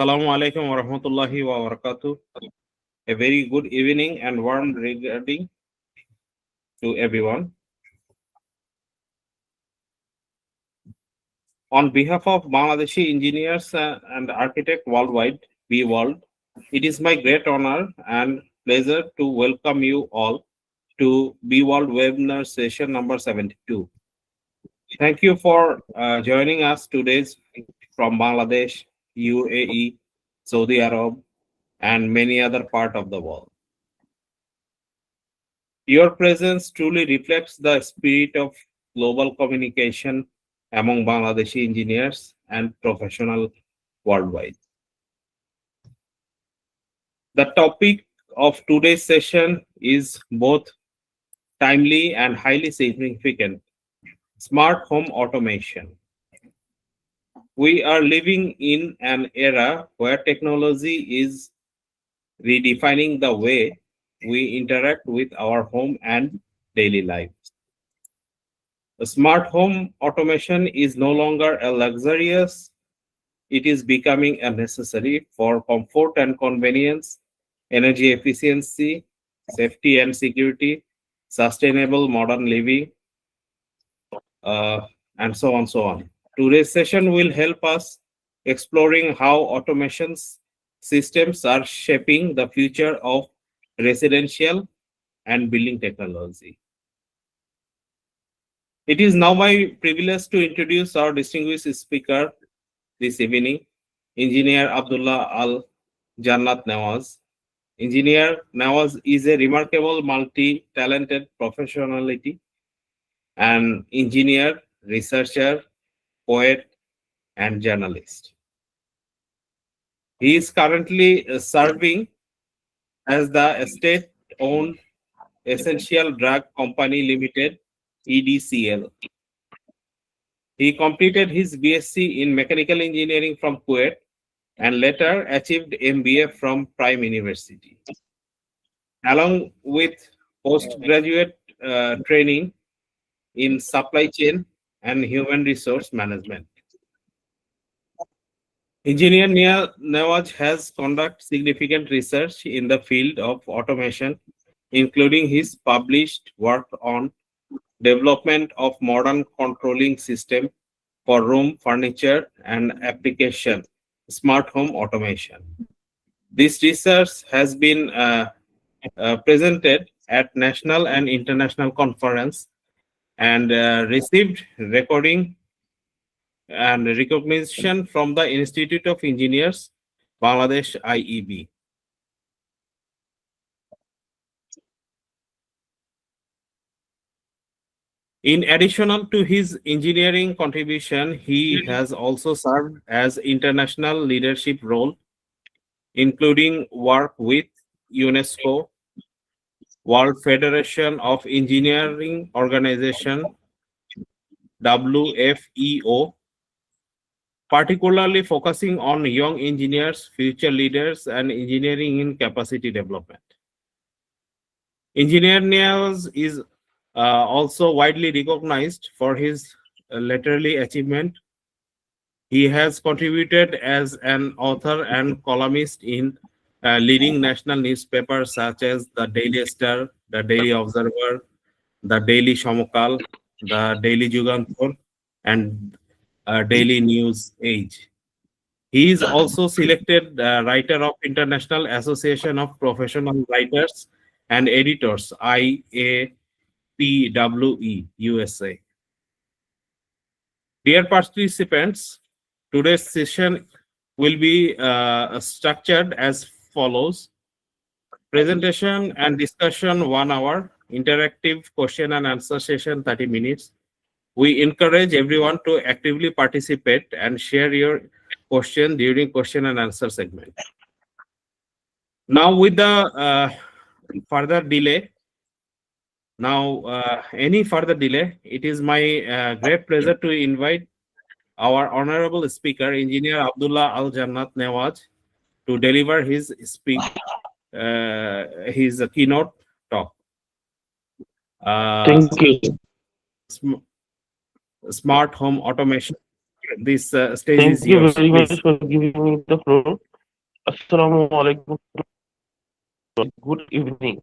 Assalamu alaikum wa rahmatullahi wa barakatuh. A very good evening and warm regarding to everyone. On behalf of Bangladeshi engineers and architects worldwide, B-World, it is my great honor and pleasure to welcome you all to B-World webinar session number 72. Thank you for joining us today from Bangladesh, UAE, Saudi Arab, and many other parts of the world. Your presence truly reflects the spirit of global communication among Bangladeshi engineers and professionals worldwide. The topic of today's session is both timely and highly significant: smart home automation. We are living in an era where technology is redefining the way we interact with our home and daily life. A smart home automation is no longer a luxurious, it is becoming a necessary for comfort and convenience, energy efficiency, safety and security, sustainable modern living, uh, and so on, so on. Today's session will help us exploring how automation systems are shaping the future of residential and building technology. It is now my privilege to introduce our distinguished speaker this evening, Engineer Abdullah Al Jannat Nawaz. Engineer Nawaz is a remarkable multi-talented professionality, an engineer, researcher, poet, and journalist. He is currently serving as the state-owned Essential Drug Company Limited, EDCL. He completed his BSc in Mechanical Engineering from Kuwait and later achieved MBA from Prime University, along with postgraduate training in supply chain and human resource management. Engineer Nawaz has conducted significant research in the field of automation, including his published work on development of modern controlling system for room furniture and application, smart home automation. This research has been presented at national and international conference and received recording and recognition from the Institute of Engineers, Bangladesh IEB. In addition to his engineering contribution, he has also served as international leadership role, including work with UNESCO, World Federation of Engineering Organization, WFEO, particularly focusing on young engineers, future leaders, and engineering in capacity development. Engineer Niaz is also widely recognized for his literary achievement. He has contributed as an author and columnist in leading national newspapers such as the Daily Star, the Daily Observer, the Daily Shamokal, the Daily Jugantor, and Daily News Age. He is also selected writer of International Association of Professional Writers and Editors, IAPWE, USA. Dear participants, today's session will be structured as follows: presentation and discussion 1 hour, interactive question and answer session 30 minutes. We encourage everyone to actively participate and share your question during question and answer segment. Now with the further delay, any further delay, it is my great pleasure to invite our honorable speaker, Engineer Abdullah Al Jannat Nawaz, to deliver his keynote talk. Thank you. Sm- Smart home automation. This stage Thank is you yours, very much please. for giving me the floor. Assalamu alaikum. Good evening.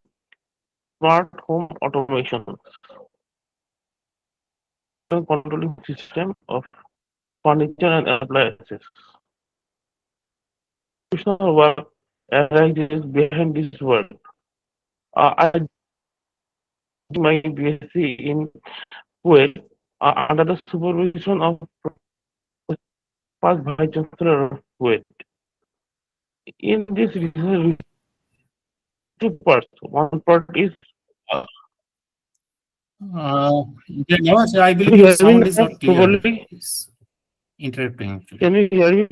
Smart home automation, controlling system of furniture and appliances. Professional work arises behind this word. I did my BSc in Kuwait under the supervision of first Vice Chancellor of Kuwait. In this research, two parts. One part is, uh, I can believe you your hear me sound is now not clear. properly? It's interrupting actually. Can you hear me?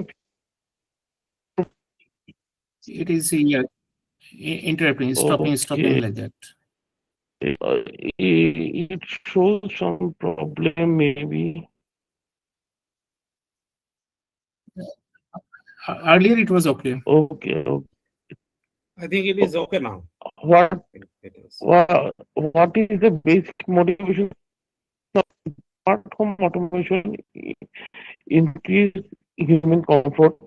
It is interrupting, stopping Okay. like that. It shows some problem maybe. Earlier it was okay. Okay. I think it is okay now. What It is. what is the basic motivation of smart home automation? Increase human comfort,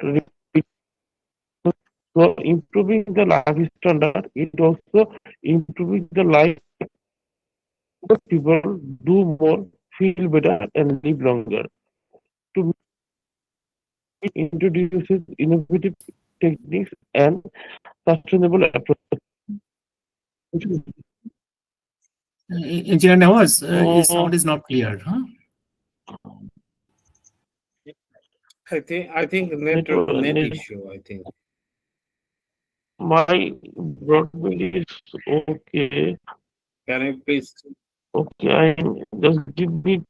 so improving the life standard. It also improving the life of people, do more, feel better, and live longer. To me, introduces innovative techniques and sustainable approach. Engineer Nawaz, his sound Oh, is not clear. Huh? I think net network, issue. I think. my broadband is okay. Can I please? Okay, I'm just give me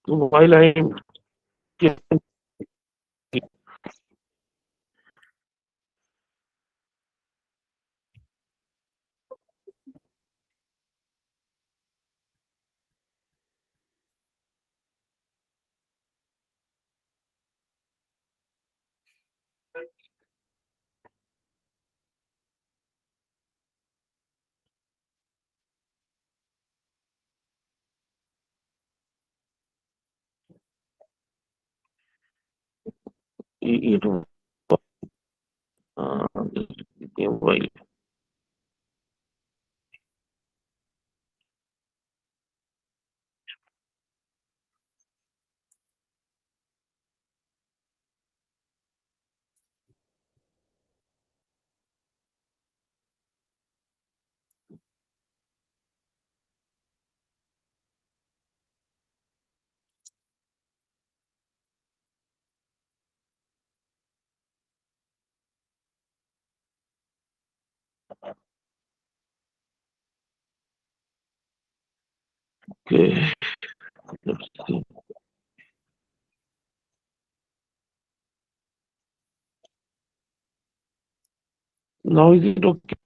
while I'm it just give me a while. Okay, let's see. Now is it okay?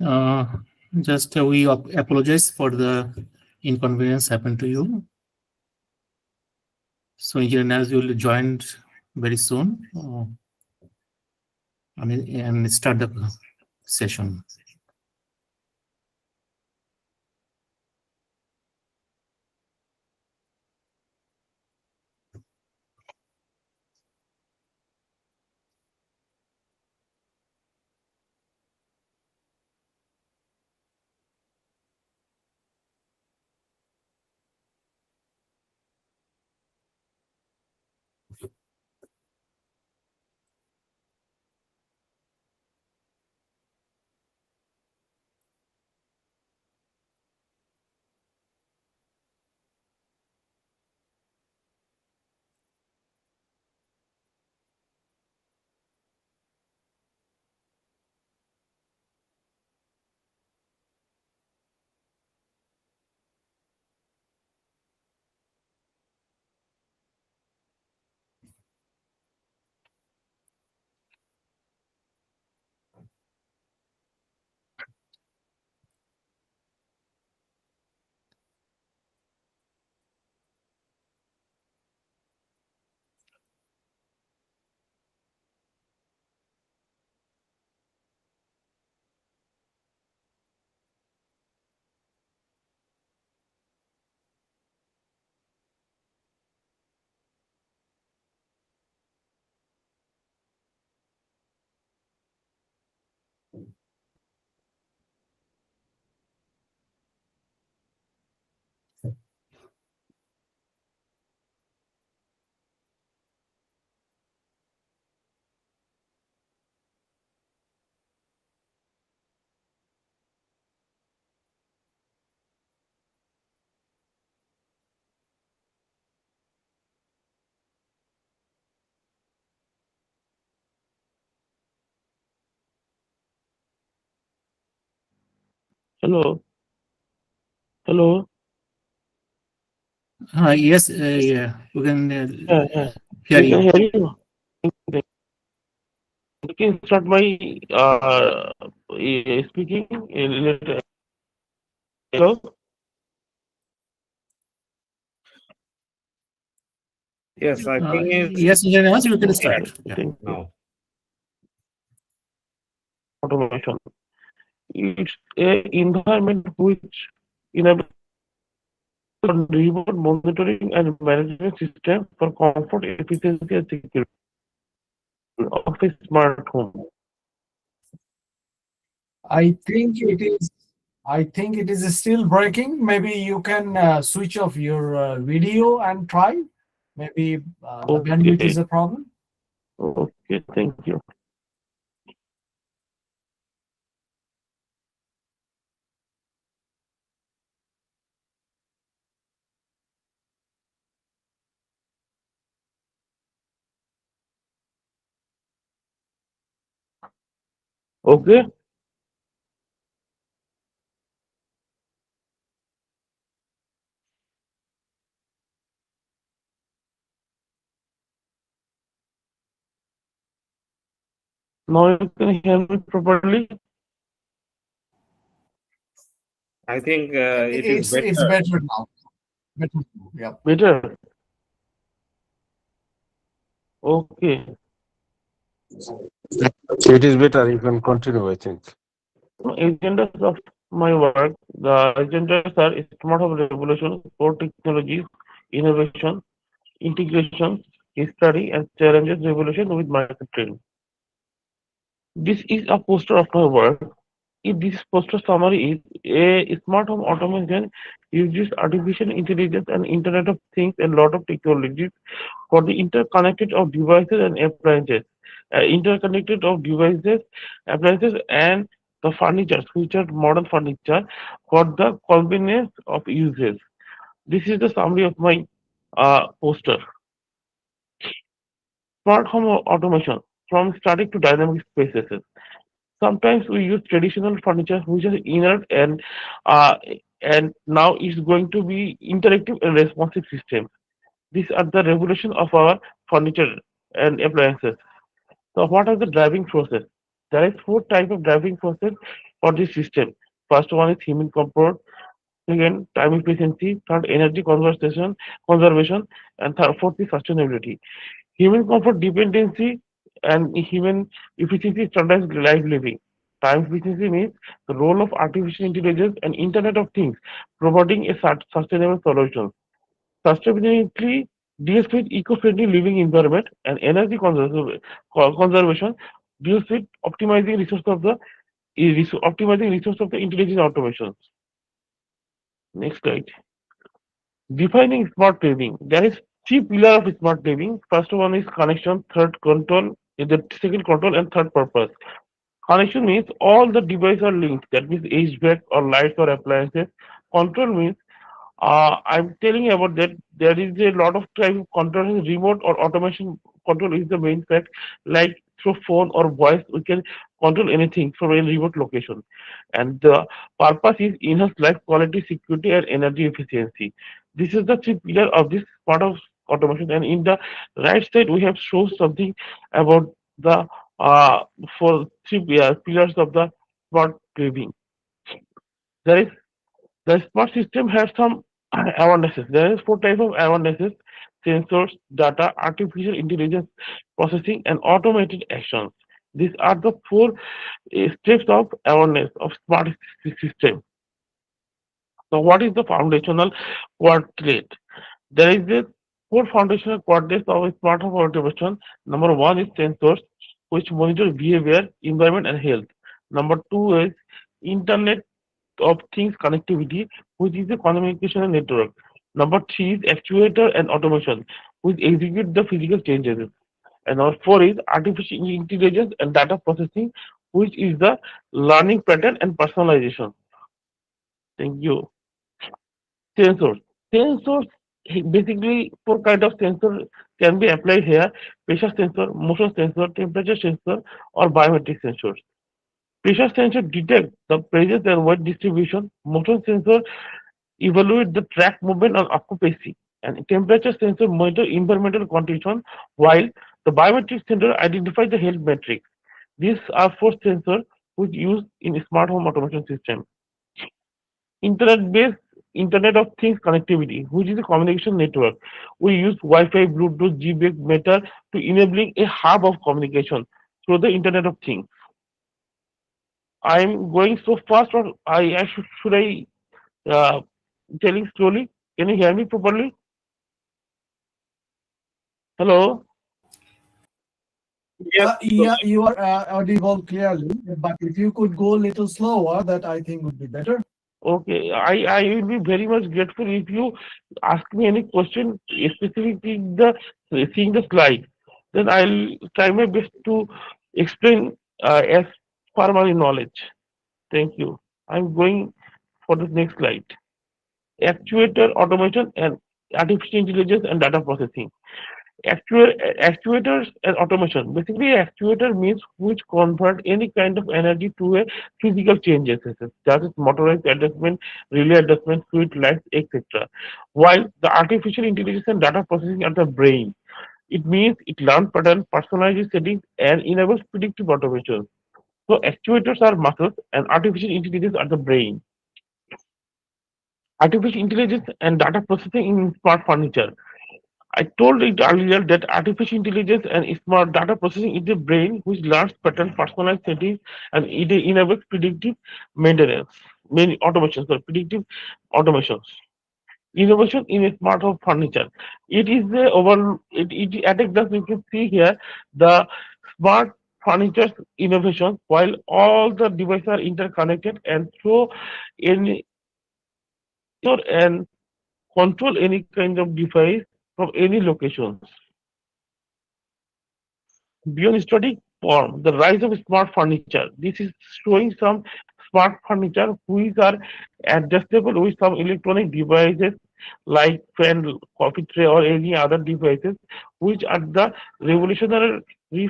Uh, just we apologize for the inconvenience happened to you. So Engineer Nawaz will join very soon. I mean, and start the session. Hello, hello. Yes, yeah, we can Yeah, hear we can you. hear you. You can start my speaking in later. Hello. Yes, I think it's Yes, Engineer, you can Okay, start. Yeah. thank you. now. Automation. It's a environment which enables remote monitoring and management system for comfort, efficiency, and security of a smart home. I think it is. I think it is still breaking. Maybe you can switch off your video and try. Maybe the bandwidth Okay, is a problem. okay, thank you. Okay, now you can hear me properly. I think it is It's better. better now. Better. Yeah. Better. Okay. It is better. You can continue, I think. Agendas of my work. The agendas are smart home revolution, core technologies, innovation, integration, history, and challenges revolution with market trend. This is a poster of my work. If this poster summary is a smart home automation uses artificial intelligence and Internet of Things and lot of technologies for the interconnected of devices and appliances, interconnected of devices, appliances, and the furniture, which are modern furniture for the convenience of uses. This is the summary of my poster. Smart home automation from static to dynamic spaces. Sometimes we use traditional furniture which is inert uh, and now it's going to be interactive and responsive system. These are the revolution of our furniture and appliances. So what are the driving forces? There is four type of driving forces for this system. First one is human comfort, second time efficiency, third energy conservation, and third fourth is sustainability. Human comfort dependency and human efficiency standards life living. Time efficiency means the role of artificial intelligence and Internet of Things providing a sustainable solution. Sustainability deals with eco-friendly living environment and energy conservation deals with optimizing resource of the intelligent automation. Next slide. Defining smart living. There is three pillars of smart living. First one is connection, third control, the second control, and third purpose. Connection means all the devices are linked. That means HVAC or lights or appliances. Control means I'm telling you about that. There is a lot of type of control, remote or automation control is the main fact. Like through phone or voice, we can control anything from a remote location. And the purpose is enhance life quality, security, and energy efficiency. This is the three pillar of this part of automation. And in the right side, we have shown something about the uh, for three pillars of the smart living. There is the smart system has some awarenesses. There is four types of awarenesses: sensors, data, artificial intelligence processing, and automated actions. These are the four steps of awareness of smart system. So, what is the foundational quadrant? There is a four foundational quadrants of a smart home automation. Number one is sensors, which monitor behavior, environment, and health. Number two is Internet of Things connectivity, which is a communication network. Number three is actuator and automation, which execute the physical changes. And number four is artificial intelligence and data processing, which is the learning pattern and personalization. Thank you. Sensors. Sensors basically four kind of sensor can be applied here: pressure sensor, motion sensor, temperature sensor, or biometric sensors. Pressure sensor detect the presence and weight distribution. Motion sensor evaluate the track movement or occupancy, and temperature sensor monitor environmental condition, while the biometric sensor identify the health metrics. These are four sensors which use in smart home automation system. Internet-based Internet of Things connectivity, which is a communication network. We use Wi-Fi, Bluetooth, GBX, Meta to enabling a hub of communication through the Internet of Things. I'm going so fast, or should I uh, telling slowly? Can you hear me properly? Hello. Yes. Yeah, you are audible clearly, but if you could go a little slower, that I think would be better. Okay. I will be very much grateful if you ask me any question specifically seeing the slide. Then I'll try my best to explain as per my knowledge. Thank you. I'm going for the next slide. Actuator automation and artificial intelligence and data processing. Actuators and automation. Basically, actuator means which convert any kind of energy to a physical changes, that is motorized adjustment, relay adjustment, fluid lights, etc. While the artificial intelligence and data processing are the brain. It means it learns pattern, personalizes settings, and enables predictive automation. So actuators are muscles and artificial intelligence are the brain. Artificial intelligence and data processing in smart furniture. I told it earlier that artificial intelligence and smart data processing is the brain which learns pattern, personalized settings, and it enables predictive maintenance, many automations, or predictive automations. Innovation in a smart home furniture. It is the it at a glance you can see here the smart furniture innovation while all the devices are interconnected and through any and control any kind of device from any locations. Beyond static form, the rise of smart furniture. This is showing some smart furniture which are adjustable with some electronic devices like fan, coffee tray, or any other devices, which are the revolutionary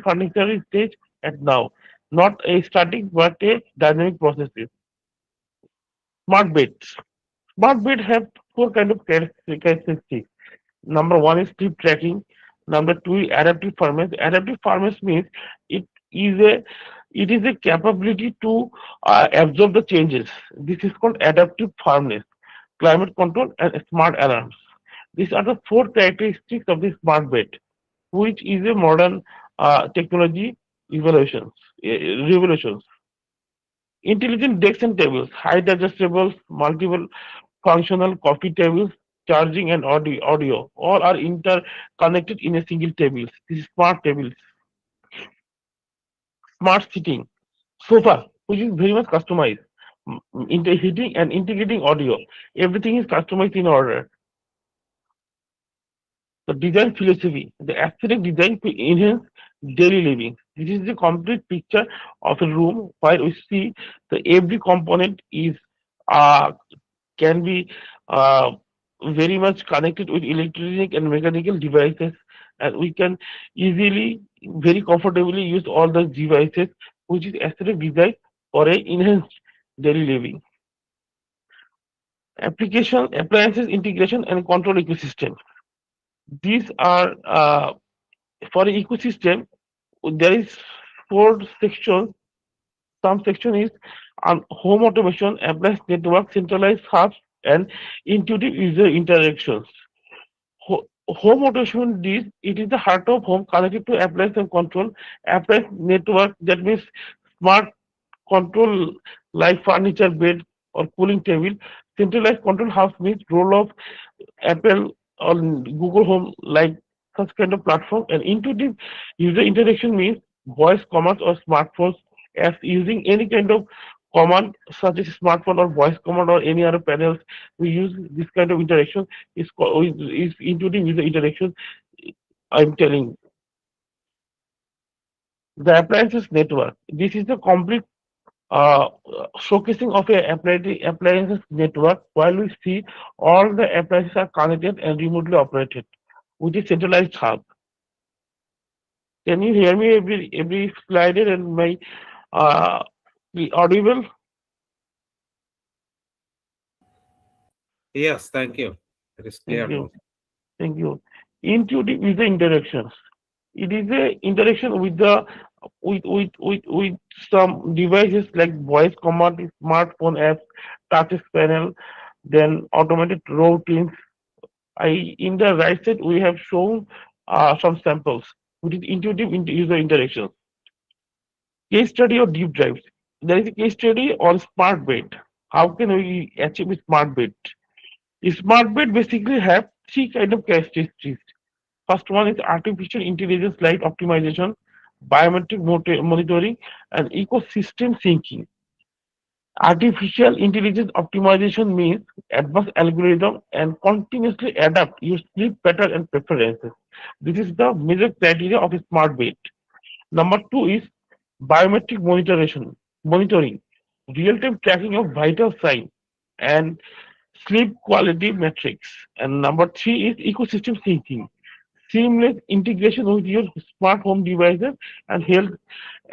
furniture stage at now. Not a static but a dynamic processes. Smart beds. Smart bed have four kind of characteristics. Number one is sleep tracking. Number two is adaptive firmness. Adaptive firmness means it is a it is a capability to absorb the changes. This is called adaptive firmness. Climate control and smart alarms. These are the four characteristics of the smart bed, which is a modern technology evolutions, revolutions. Intelligent desks and tables, height adjustable, multiple functional coffee tables, charging and audio, all are interconnected in a single table. This is smart tables. Smart seating, sofa, which is very much customized. Heating and integrating audio. Everything is customized in order. The design philosophy, the aesthetic design to enhance daily living. This is the complete picture of a room where we see that every component is uh, can be uh, very much connected with electronic and mechanical devices, and we can easily, very comfortably use all those devices, which is aesthetic design for a enhanced daily living. Application, appliances integration and control ecosystem. These are for an ecosystem. There is four sections. Some section is on home automation, appliance network, centralized hubs, and intuitive user interactions. Home automation is it is the heart of home connected to appliance and control. Appliance network, that means smart control like furniture, bed, or cooling table. Centralized control house means role of Apple or Google Home, like such kind of platform. And intuitive user interaction means voice commands or smartphones as using any kind of command such as smartphone or voice command or any other panels. We use this kind of interaction is intuitive user interaction. I'm telling the appliances network. This is the complete uh, showcasing of a appliances network, while we see all the appliances are connected and remotely operated with a centralized hub. Can you hear me every slide and my uh, the audible? Yes, thank you. It is Thank clear you. now. Thank you. Intuitive user interactions. It is a interaction with the with some devices like voice command, smartphone apps, touch panel, then automated routines. I in the right side we have shown some samples which is intuitive user interaction. Case study or deep dives. There is a case study on smart bed. How can we achieve a smart bed? A smart bed basically have three kind of characteristics. First one is artificial intelligence like optimization, biometric monitoring, and ecosystem syncing. Artificial intelligence optimization means advanced algorithm and continuously adapt your sleep pattern and preferences. This is the major criteria of a smart bed. Number two is biometric monitoring, real-time tracking of vital signs and sleep quality metrics. And number three is ecosystem syncing, seamless integration with your smart home devices and health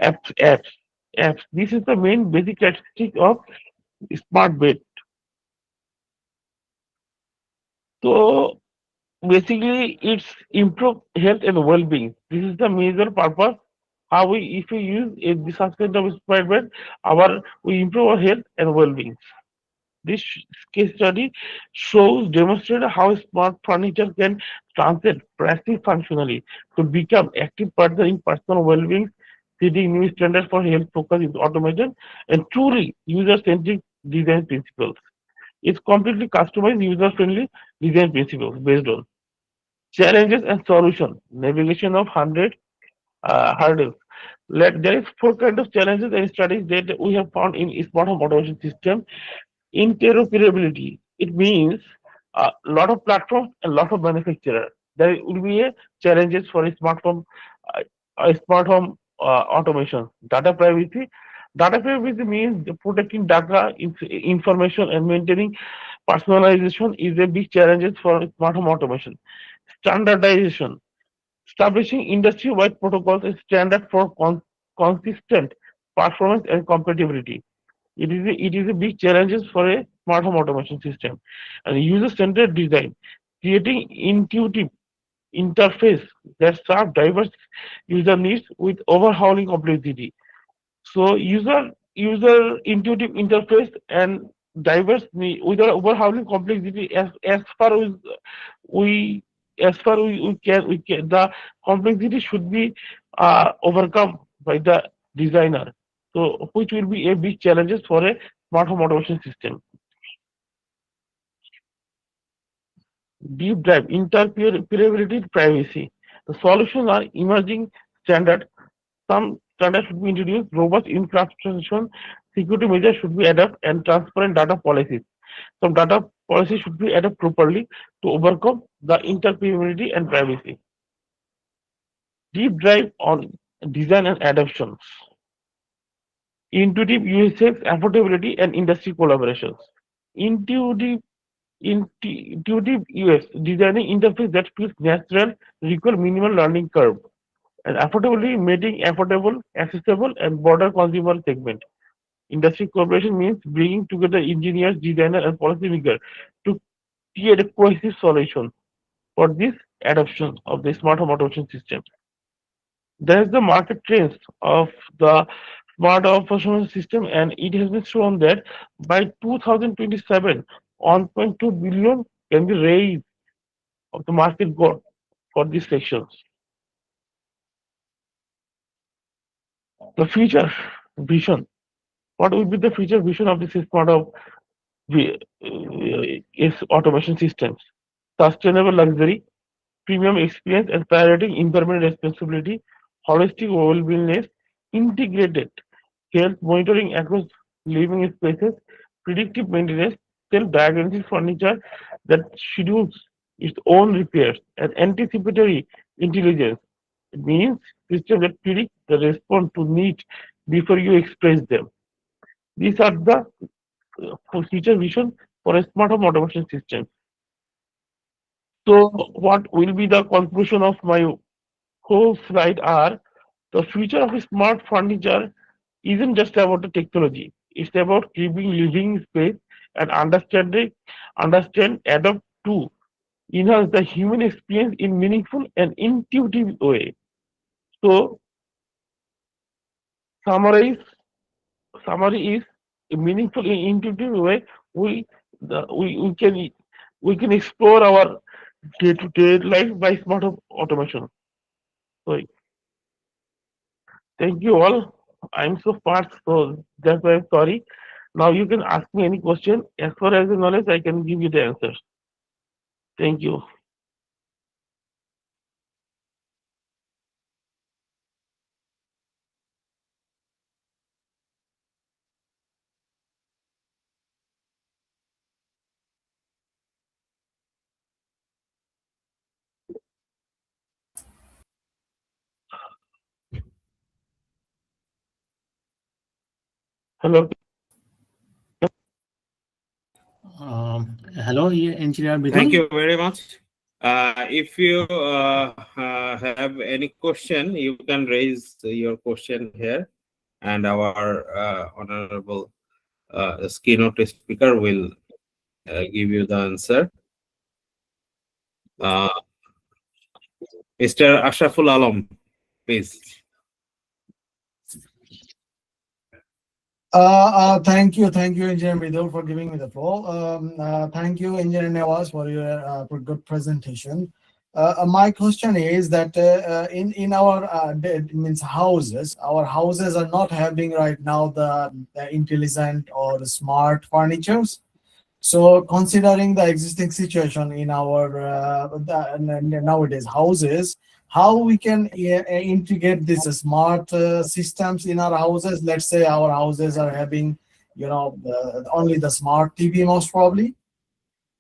apps. This is the main basic characteristic of smart bed. So basically, it's improve health and well-being. This is the major purpose. How we, if we use this aspect of smart bed, our we improve our health and well-being. This case study shows demonstrate how smart furniture can translate passive functionally to become active partner in personal well-being, setting new standards for health focus is automation and truly user-centric design principles. It's completely customized user-friendly design principles based on challenges and solution, navigation of 100 hurdles. There is four kind of challenges and studies that we have found in smart home automation system. Interoperability. It means a lot of platforms and lot of manufacturer. There will be a challenges for uh, a smart home automation. Data privacy. Data privacy means protecting data information and maintaining personalization is a big challenge for smart home automation. Standardization. Establishing industry-wide protocols and standard for consistent performance and compatibility. It is a big challenge for a smart home automation system. And user-centered design, creating intuitive interface that serve diverse user needs with overhauling complexity. So user intuitive interface and diverse need with overhauling complexity as far as we as far we can the complexity should be overcome by the designer. So which will be a big challenges for a smart home automation system. Deep dive, interoperability, privacy. The solutions are emerging standard. Some standards should be introduced, robust infrastructure, security measures should be adopted, and transparent data policies. Some data policies should be adopted properly to overcome the interoperability and privacy. Deep dive on design and adoptions. Intuitive USX, affordability, and industry collaborations. Intuitive Intuitive UX, designing interface that feels natural, require minimal learning curve, and affordability, making affordable, accessible, and broader consumer segment. Industry collaboration means bringing together engineers, designers, and policymakers to create a cohesive solution for this adoption of the smart home automation system. There is the market trends of the smart home automation system, and it has been shown that by 2027, 1.2 billion can be raised of the market goal for these sections. The future vision. What will be the future vision of this smart of the is automation systems? Sustainable luxury, premium experience, and prioritizing environmental responsibility, holistic wellness, integrated health monitoring across living spaces, predictive maintenance, self-diagnostic furniture that schedules its own repairs, and anticipatory intelligence. It means systems that predict the response to needs before you express them. These are the future vision for a smart home automation system. So, what will be the conclusion of my whole slide are the future of smart furniture isn't just about the technology. It's about keeping living space and adapt to enhance the human experience in meaningful and intuitive way. So summarize summary is a meaningful and intuitive way we we can explore our day-to-day life by smart automation. So thank you all. I'm so fast, so that's why I'm sorry. Now you can ask me any question. As far as the knowledge, I can give you the answers. Thank you. Hello. Hello, Engineer Thank Bidul. you very much. If you have any question, you can raise your question here, and our honorable keynote speaker will give you the answer. Uh, Mr. Ashraful Alam, please. Thank you, Engineer Bidul, for giving me the floor. Thank you, Engineer Nawaz, for your good presentation. My question is that in our means houses, our houses are not having right now the intelligent or the smart furnitures. So, considering the existing situation in our nowadays houses, how we can integrate these smart systems in our houses? Let's say our houses are having, only the smart TV most probably,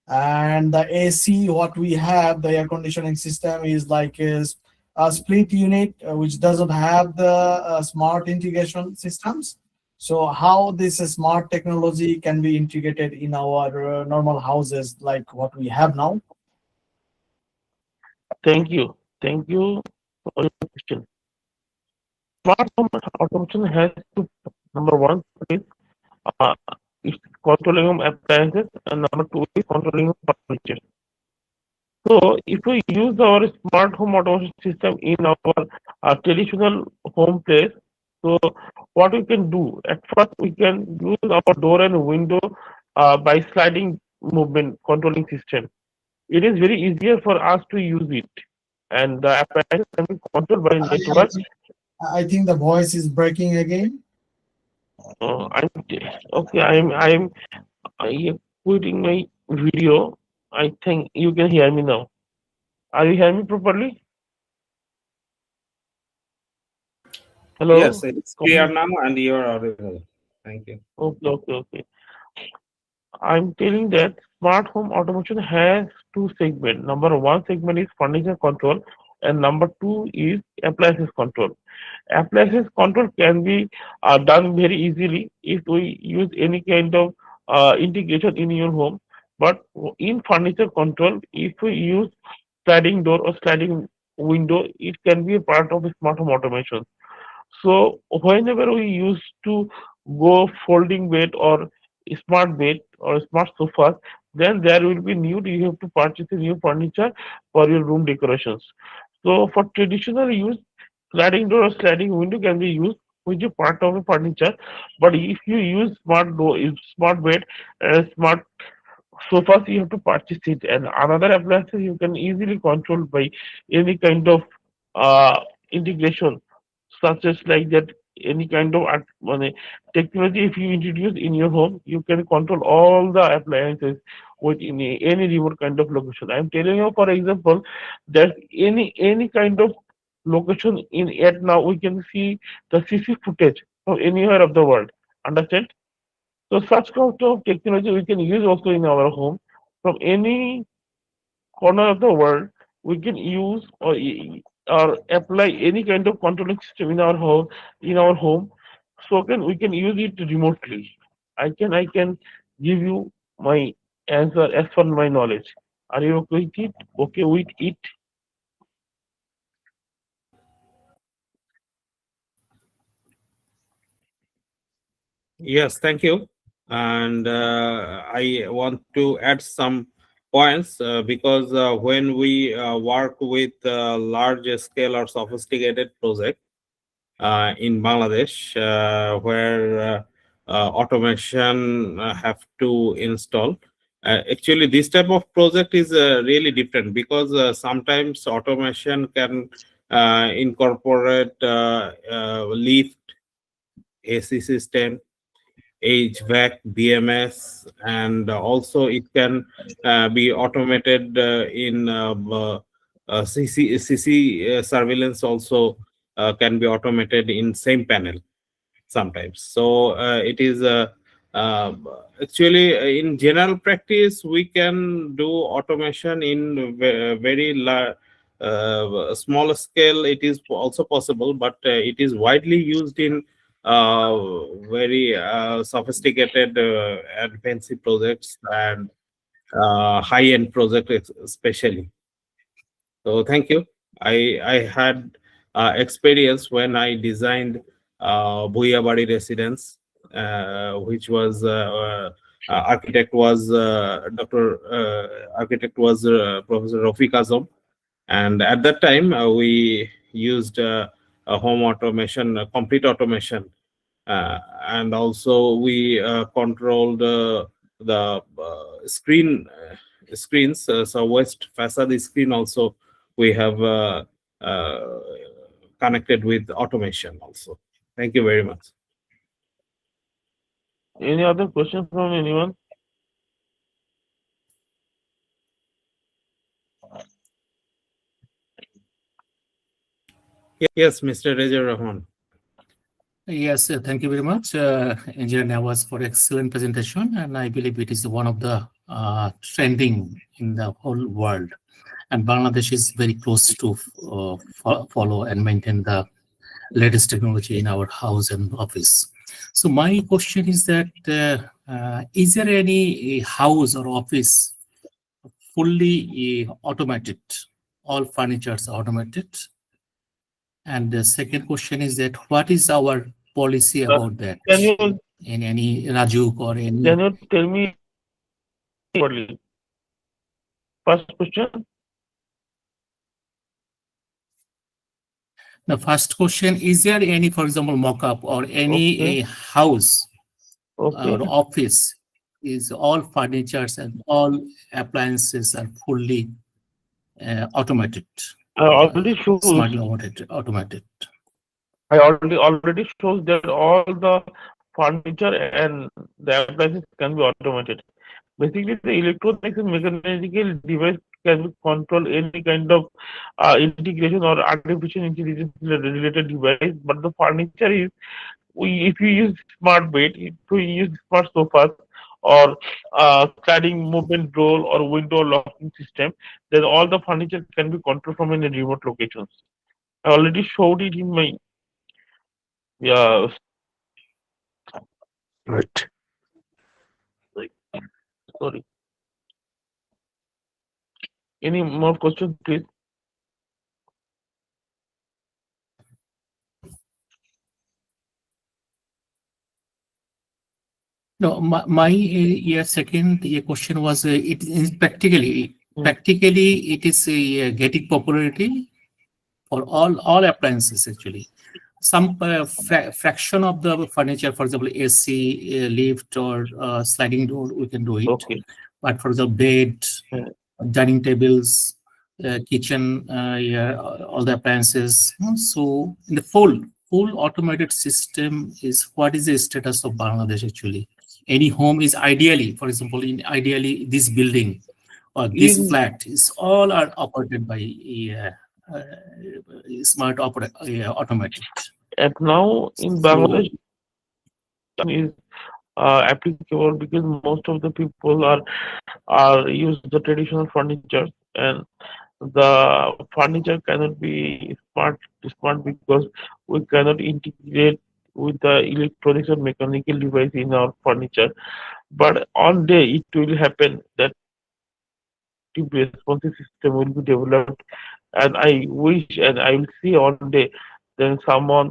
and the AC what we have, the air conditioning system is a split unit which doesn't have the smart integration systems. So how this smart technology can be integrated in our normal houses like what we have now? Thank you. Thank you for your question. Smart home automation has two. Number one is uh, is controlling home appliances, and number two is controlling home furniture. So, if we use our smart home automation system in our traditional home place, so what we can do at first we can use our door and window by sliding movement controlling system. it is very easier for us to use it, and the appliances can be controlled by I, I network. think I think the voice is breaking again. I'm okay. I am quitting my video. I think you can hear me now. Are you hearing me properly? Yes, Hello. it's clear Come. now and you are audible. Thank you. Okay, okay, okay. I'm telling that smart home automation has two segments. Number one segment is furniture control, and number two is appliances control. Appliances control can be done very easily if we use any kind of integration in your home. But in furniture control, if we use sliding door or sliding window, it can be a part of a smart home automation. So whenever we used to go folding bed or smart bed or smart sofas, then there will be new. You have to purchase a new furniture for your room decorations. So for traditional use, sliding door or sliding window can be used, which is part of the furniture. But if you use smart door, smart bed, smart sofas, you have to purchase it, and another appliances you can easily control by any kind of integration, such as like that any kind of technology. If you introduce in your home, you can control all the appliances with any remote kind of location. I'm telling you, for example, that any kind of location in it now we can see the CC footage from anywhere of the world. Understand? So such kind of technology we can use also in our home from any corner of the world. We can use or apply any kind of controlling system in our home. So we can use it remotely. I can give you my answer as per my knowledge. Are you okay with it? Okay with it? Yes, thank you. And I want to add some points because when we work with large scale or sophisticated project in Bangladesh, where automation have to install. Actually, this type of project is really different because sometimes automation can incorporate lift, AC system, HVAC, BMS, and also it can be automated in CC surveillance also can be automated in same panel sometimes. So it is uh, actually in general practice we can do automation in very small scale. It is also possible, but it is widely used in very sophisticated and fancy projects and high-end projects especially. So thank you. I had experience when I designed Bhuiabadi residence, which was architect was Dr. Architect was Professor Rafiq Azam, and at that time we used a home automation, complete automation, and also we controlled the screens. So west facade screen also we have uh, connected with automation also. Thank you very much. Any other question from anyone? Yes, Mr. Reza Rahman. Yes, thank you very much, Engineer Nawaz, for excellent presentation. And I believe it is one of the trending in the whole world. And Bangladesh is very close to follow and maintain the latest technology in our house and office. So my question is that, is there any house or office fully automated? All furnitures are automated? And the second question is that what is our policy Uh, about that? can you In any Rajuk or any? can you tell me properly? First question. The first question, is there any, for example, mock-up or any Okay. house or Okay. office is all furnitures and all appliances are fully automated, already shows smartly automated. I already shows that all the furniture and the appliances can be automated. Basically, the electronics and mechanical device can control any kind of integration or artificial intelligence related device. But the furniture is, if you use smart bed, if we use smart sofas or sliding movement door or window locking system, then all the furniture can be controlled from any remote locations. I already showed it in my yeah. Right. Sorry. Any more questions, please? No, my second question was it is Hmm. practically it is getting popularity for all appliances actually. Some fraction of the furniture, for example, AC, lift, or sliding door, we can do it. Okay. But for the bed, Hmm. dining tables, kitchen, yeah, all the appliances. So in the full automated system is what is the status of Bangladesh actually? Any home is ideally, for example, in ideally this building or this In flat is all are operated by uh, smart automated. at now in So Bangladesh is applicable because most of the people are use the traditional furniture, and the furniture cannot be smart because we cannot integrate with the electronics or mechanical device in our furniture. But on day it will happen that the responsive system will be developed, and I wish and I will see one day then someone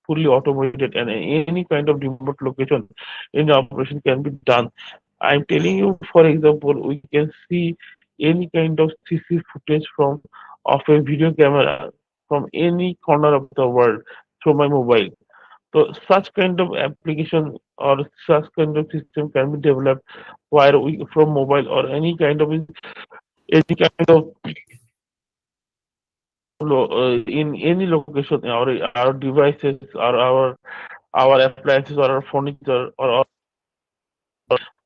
fully automated and any kind of remote location in operation can be done. I'm telling you, for example, we can see any kind of CC footage from of a video camera from any corner of the world through my mobile. So such kind of application or such kind of system can be developed where we from mobile or any kind of in any location our devices or our appliances or our furniture or our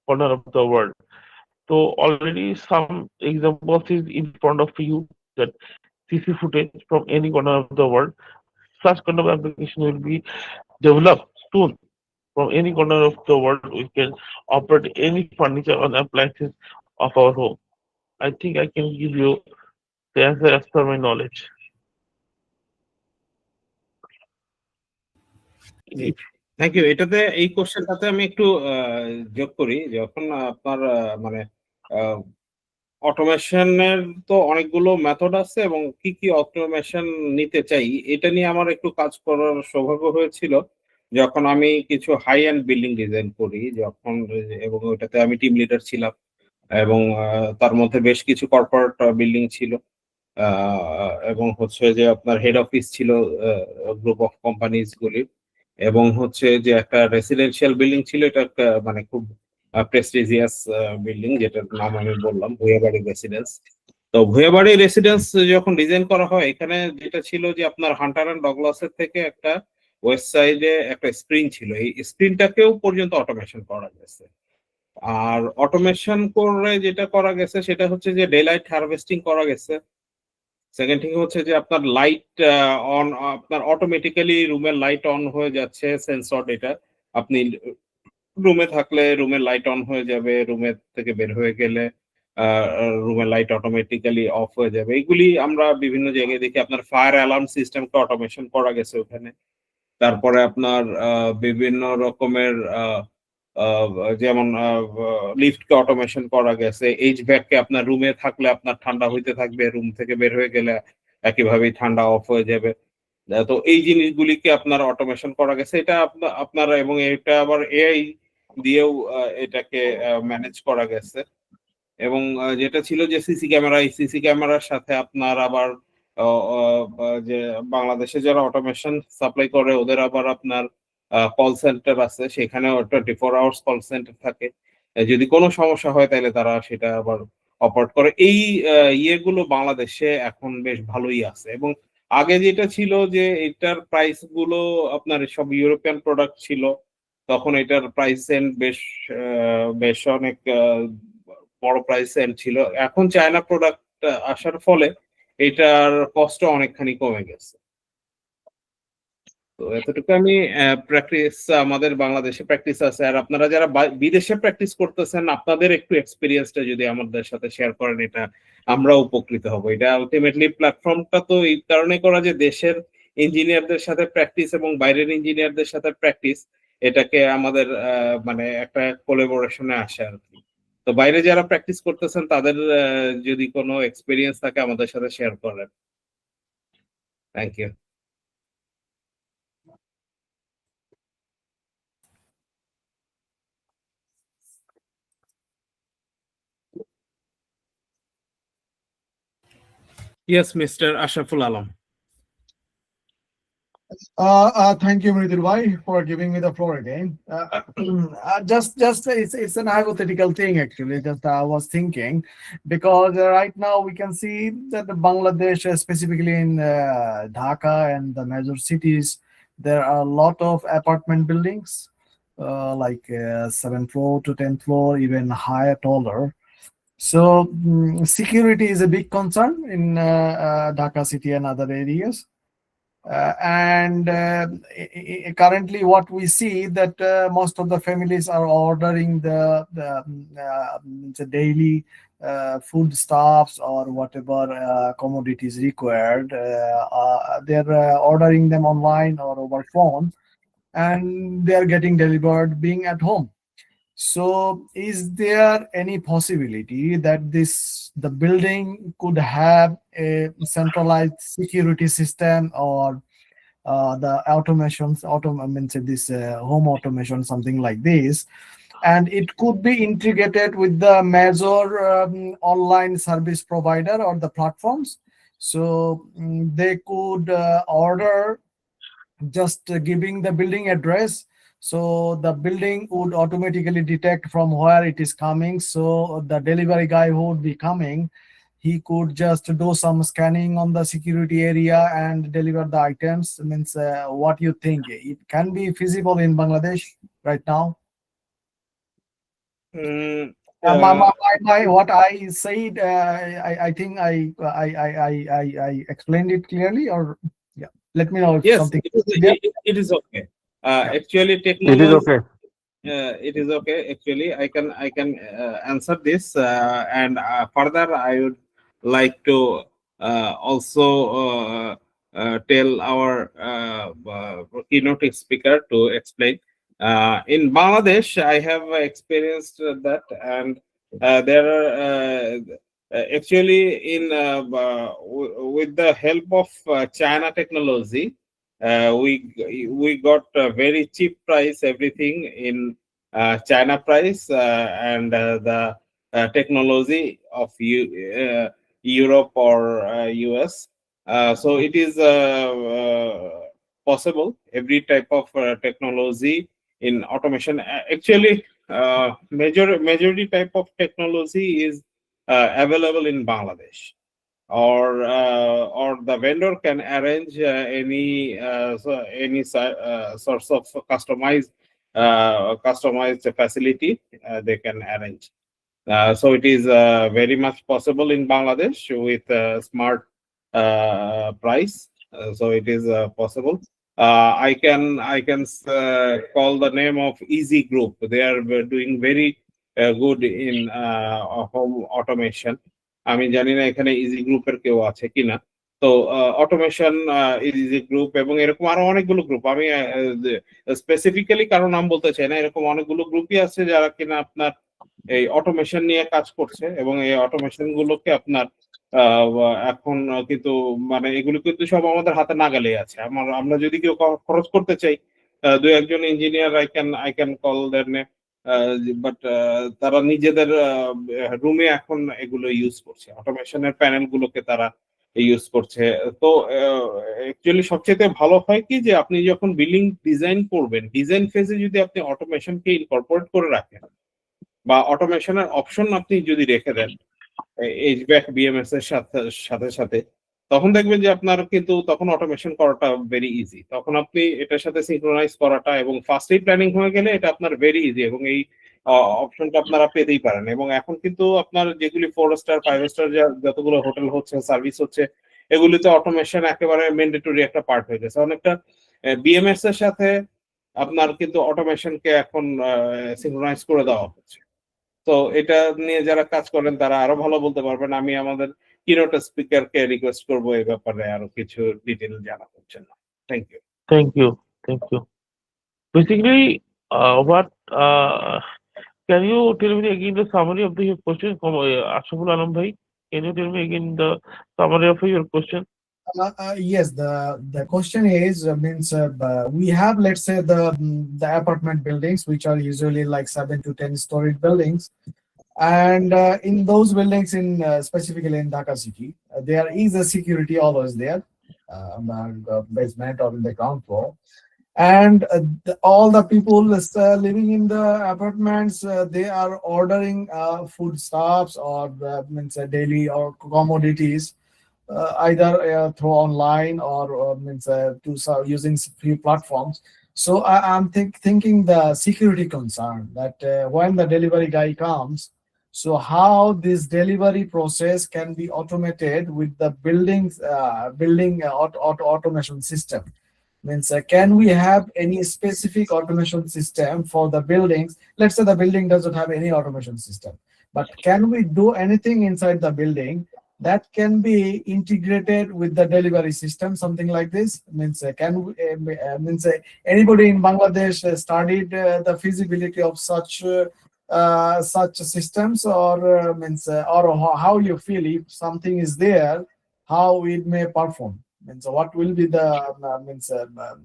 corner of the world. So already some examples is in front of you that CC footage from any corner of the world. Such kind of application will be developed soon. From any corner of the world, we can operate any furniture or appliances of our home. I think I can give you the answer as per my knowledge. জি, thank you. এটাতে এই কোশ্চেনটাতে আমি একটু যোগ করি। যখন আপনার মানে অটোমেশনের তো অনেকগুলো মেথড আছে এবং কি কি অটোমেশন নিতে চাই এটা নিয়ে আমার একটু কাজ করার সৌভাগ্য হয়েছিল যখন আমি কিছু হাই এন্ড বিল্ডিং ডিজাইন করি যখন এবং ওটাতে আমি টিম লিডার ছিলাম এবং তার মধ্যে বেশ কিছু কর্পোরেট বিল্ডিং ছিল এবং হচ্ছে যে আপনার হেড অফিস ছিল গ্রুপ অফ কোম্পানিজ গুলি এবং হচ্ছে যে একটা রেসিডেন্সিয়াল বিল্ডিং ছিল এটা একটা মানে খুব প্রেস্টিজিয়াস বিল্ডিং যেটার নাম আমি বললাম ভূয়াবাড়ি রেসিডেন্স। তো ভূয়াবাড়ি রেসিডেন্স যখন ডিজাইন করা হয় এখানে যেটা ছিল যে আপনার হান্টার অ্যান্ড ডগলাসের থেকে একটা ওয়েস্ট সাইডে একটা স্ক্রিন ছিল, এই স্ক্রিনটাকেও পর্যন্ত অটোমেশন করা গেছে। আর অটোমেশন করে যেটা করা গেছে সেটা হচ্ছে যে ডে লাইট হারভেস্টিং করা গেছে। সেকেন্ড থিং হচ্ছে যে আপনার লাইট অন আপনার অটোমেটিক্যালি রুমের লাইট অন হয়ে যাচ্ছে সেন্সর ডেটা। আপনি রুমে থাকলে রুমের লাইট অন হয়ে যাবে, রুমের থেকে বের হয়ে গেলে রুমের লাইট অটোমেটিক্যালি অফ হয়ে যাবে। এগুলি আমরা বিভিন্ন জায়গায় দেখি। আপনার ফায়ার অ্যালার্ম সিস্টেমকে অটোমেশন করা গেছে ওখানে। তারপরে আপনার বিভিন্ন রকমের আহ, যেমন লিফটকে অটোমেশন করা গেছে, এইচভ্যাককে আপনার রুমে থাকলে আপনার ঠান্ডা হইতে থাকবে, রুম থেকে বের হয়ে গেলে একইভাবেই ঠান্ডা অফ হয়ে যাবে। তো এই জিনিসগুলিকে আপনার অটোমেশন করা গেছে। এটা আপনারা এবং এটা আবার এআই দিয়েও এটাকে ম্যানেজ করা গেছে। এবং যেটা ছিল যে সিসি ক্যামেরা, এই সিসি ক্যামেরার সাথে আপনার আবার যে বাংলাদেশে যারা অটোমেশন সাপ্লাই করে ওদের আবার আপনার কল সেন্টার আছে, সেখানেও 24 আওয়ার্স কল সেন্টার থাকে। যদি কোনো সমস্যা হয় তাহলে তারা সেটা আবার অপারেট করে। এই ইয়েগুলো বাংলাদেশে এখন বেশ ভালোই আছে। এবং আগে যেটা ছিল যে এটার প্রাইস গুলো আপনার সব ইউরোপিয়ান প্রোডাক্ট ছিল, তখন এটার প্রাইস এন্ড বেশ অনেক বড় প্রাইস এন্ড ছিল। এখন চায়না প্রোডাক্ট আসার ফলে এটার কষ্ট অনেকখানি কমে গেছে। তো এতটুকু আমি প্র্যাকটিস, আমাদের বাংলাদেশে প্র্যাকটিস আছে। আর আপনারা যারা বিদেশে প্র্যাকটিস করতেছেন, আপনাদের একটু এক্সপিরিয়েন্সটা যদি আমাদের সাথে শেয়ার করেন, এটা আমরা উপকৃত হব। এটা আলটিমেটলি প্ল্যাটফর্মটা তো এই কারণে করা যে দেশের ইঞ্জিনিয়ারদের সাথে প্র্যাকটিস এবং বাইরের ইঞ্জিনিয়ারদের সাথে প্র্যাকটিস, এটাকে আমাদের মানে একটা কোলাবোরেশনে আসে আর কি। তো বাইরে যারা প্র্যাকটিস করতেছেন তাদের যদি কোনো এক্সপিরিয়েন্স থাকে আমাদের সাথে শেয়ার করেন। Thank you. Yes, Mr. Ashraful Alam. Thank you, Mridul Bhai, for giving me the floor again. Just it's an hypothetical thing actually. Just I was thinking because right now we can see that the Bangladesh, specifically in Dhaka and the major cities, there are a lot of apartment buildings, like 7th floor to 10th floor, even higher, taller. So security is a big concern in Dhaka city and other areas. And currently what we see that most of the families are ordering the daily food stuffs or whatever commodities required. They're ordering them online or over phone, and they are getting delivered being at home. So is there any possibility that the building could have a centralized security system, or the I mean, say this home automation, something like this, and it could be integrated with the major online service provider or the platforms, so they could order just giving the building address, so the building would automatically detect from where it is coming, so the delivery guy who would be coming, he could just do some scanning on the security area and deliver the items. Means what you think, it can be feasible in Bangladesh right now? Mm, What I said, I think I explained it clearly, or yeah, let me know if yes, something. it is okay. Actually, It is technology. okay. It is okay. Actually, I can answer this, and further I would like to also tell our keynote speaker to explain. In Bangladesh, I have experienced that, and there are actually with the help of China technology, we got a very cheap price everything in China price, and the technology of Europe or US. So it is possible every type of technology in automation. Actually, majority type of technology is available in Bangladesh, or the vendor can arrange any source of customized facility they can arrange. So it is very much possible in Bangladesh with smart price. So it is possible. I can call the name of Easy Group. They are doing very good in home automation. আমি জানি না এখানে easy গ্রুপের কেউ আছে কিনা। তো automation, easy group এবং এরকম আরো অনেকগুলো গ্রুপ, আমি স্পেসিফিক্যালি কারো নাম বলতে চাই না, এরকম অনেকগুলো গ্রুপই আছে যারা কিনা আপনার এই অটোমেশন নিয়ে কাজ করছে। এবং এই অটোমেশন গুলোকে আপনার এখন কিন্তু মানে এগুলো কিন্তু সব আমাদের হাতে নাগালে আছে। আমরা যদি কেউ খরচ করতে চাই, দু একজন engineer I can call there name, but তারা নিজেদের রুমে এখন এগুলো ইউজ করছে। অটোমেশনের প্যানেল গুলোকে তারা ইউজ করছে। তো অ্যাকচুয়ালি সবচেয়ে ভালো হয় কি যে আপনি যখন বিল্ডিং ডিজাইন করবেন, ডিজাইন ফেজে যদি আপনি অটোমেশনকে ইনকর্পোরেট করে রাখেন বা অটোমেশনের অপশন আপনি যদি রেখে দেন এইচভ্যাক বিএমএস এর সাথে সাথে সাথে, তখন দেখবেন যে আপনার কিন্তু তখন অটোমেশন করাটা ভেরি ইজি। তখন আপনি এটার সাথে সিনক্রোনাইজ করাটা এবং ফার্স্টেই প্ল্যানিং হয়ে গেলে এটা আপনার ভেরি ইজি, এবং এই অপশনটা আপনারা পেতেই পারেন। এবং এখন কিন্তু আপনার যেগুলি 4 স্টার 5 স্টার যতগুলো হোটেল হচ্ছে, সার্ভিস হচ্ছে, এগুলিতে অটোমেশন একেবারে ম্যান্ডেটরি একটা পার্ট হয়ে গেছে। অনেকটা বিএমএস এর সাথে আপনার কিন্তু অটোমেশনকে এখন সিনক্রোনাইজ করে দেওয়া হচ্ছে। তো এটা নিয়ে যারা কাজ করেন তারা আরো ভালো বলতে পারবেন। আমি আমাদের কিনোট স্পিকারকে রিকোয়েস্ট করবো এই ব্যাপারে আরো কিছু ডিটেল জানানোর জন্য। Thank you. Thank you. Thank you. Basically, what can you tell me again the summary of your question? Ashaful Alam bhai, can you tell me again the summary of your question? Yes, the question is means we have, let's say, the apartment buildings which are usually like 7 to 10 story buildings, and in those buildings, in specifically in Dhaka city, there is a security always there on the basement or in the ground floor, and all the people living in the apartments, they are ordering food stuffs or means daily or commodities, either through online or means using few platforms. So I'm thinking the security concern that when the delivery guy comes, so how this delivery process can be automated with the building automation system. Means can we have any specific automation system for the buildings? Let's say the building doesn't have any automation system, but can we do anything inside the building that can be integrated with the delivery system, something like this? Means can we, means anybody in Bangladesh studied the feasibility of such systems, or means or how you feel if something is there, how it may perform? Means what will be the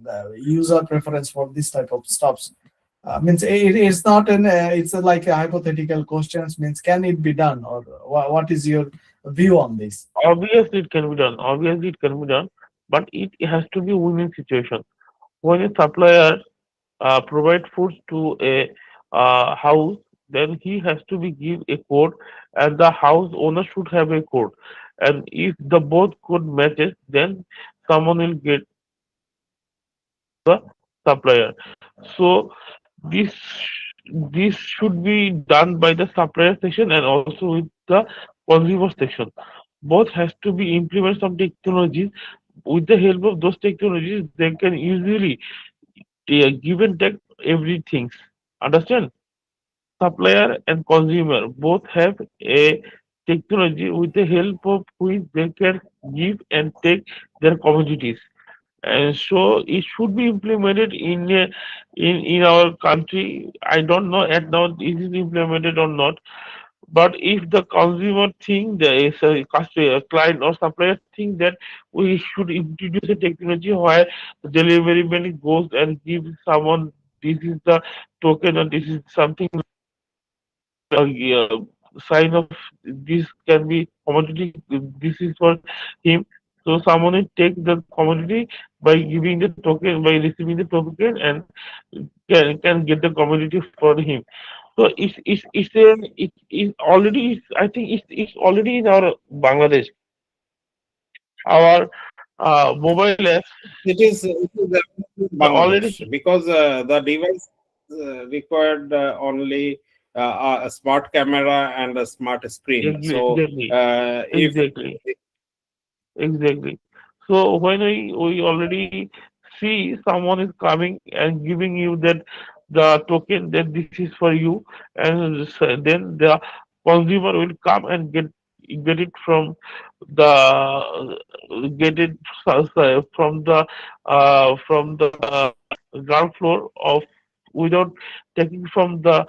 the user preference for this type of stuffs? Means it's not an it's like a hypothetical questions. Means can it be done, or what is your view on this? Obviously, it can be done. Obviously, it can be done, but it has to be win-win situation. When a supplier provide food to a house, then he has to be give a code, and the house owner should have a code. And if the both code matches, then someone will get the supplier. So this this should be done by the supplier section and also with the consumer section. Both has to be implement some technologies. With the help of those technologies, they can easily give and take everything. Understand? Supplier and consumer both have a technology with the help of which they can give and take their commodities. And so it should be implemented in our country. I don't know at now is it implemented or not. But if the consumer think there is a customer, client or supplier think that we should introduce a technology where the delivery man goes and gives someone this is the token or this is something uh, sign of this can be commodity, this is for him. So someone will take the commodity by giving the token, by receiving the token, and can get the commodity for him. So it is already, I think it's already in our Bangladesh, our mobile app. It is Already Bangladesh because the device required only a smart camera and a smart screen. So exactly, if exactly. Exactly. So when we already see someone is coming and giving you that the token that this is for you, and then the consumer will come and get it from the get it from the ground floor of without taking from the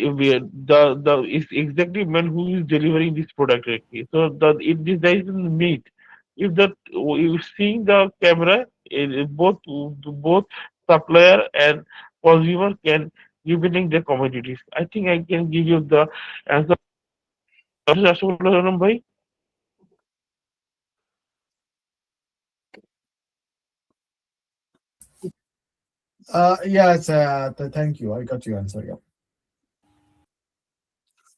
the is exactly man who is delivering this product actually. So this there is a meet. If that you seeing the camera, both supplier and consumer can giving the commodities. I think I can give you the answer. Ashok Bhai. Yes, thank you. I got your answer. Yeah.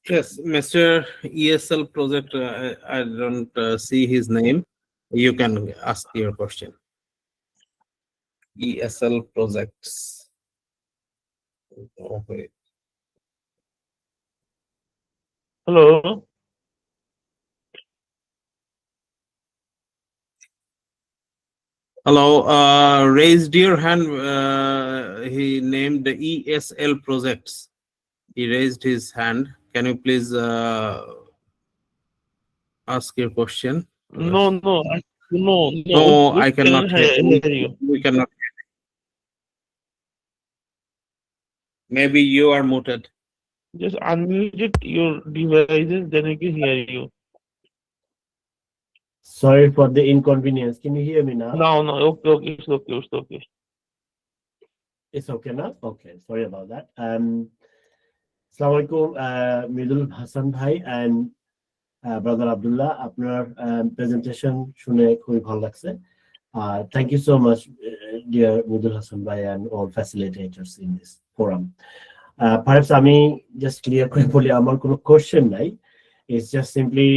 Yes, Mr. ESL project. I don't see his name. You can ask your question. ESL projects. Okay. Hello. Hello. Raised your hand. He named the ESL projects. He raised his hand. Can you please ask your question? No, no, no. No, We I cannot cannot hear. hear you. We cannot. Maybe you are muted. Just unmute it, your devices, then we can hear you. Sorry for the inconvenience. Can you hear me now? No, okay, it's okay. It's okay now? Okay, sorry about that. Assalamualaikum, Midul Hassan Bhai and Brother Abdullah. আপনার presentation শুনে খুবই ভালো লাগছে. Thank you so much, dear Midul Hassan Bhai and all facilitators in this forum. Perhaps আমি just clear করে বলি আমার কোনো question নাই. It's just simply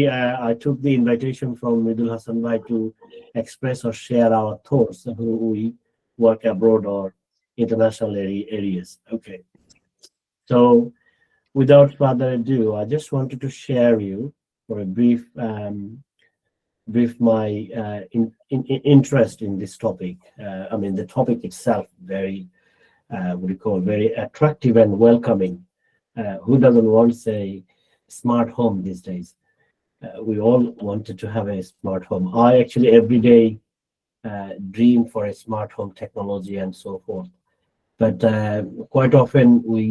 I took the invitation from Midul Hassan Bhai to express or share our thoughts who we work abroad or international areas. Okay. So without further ado, I just wanted to share you for a brief my interest in this topic. I mean, the topic itself very what do you call very attractive and welcoming. Who doesn't want say smart home these days? We all wanted to have a smart home. I actually every day dream for a smart home technology and so forth. But quite often we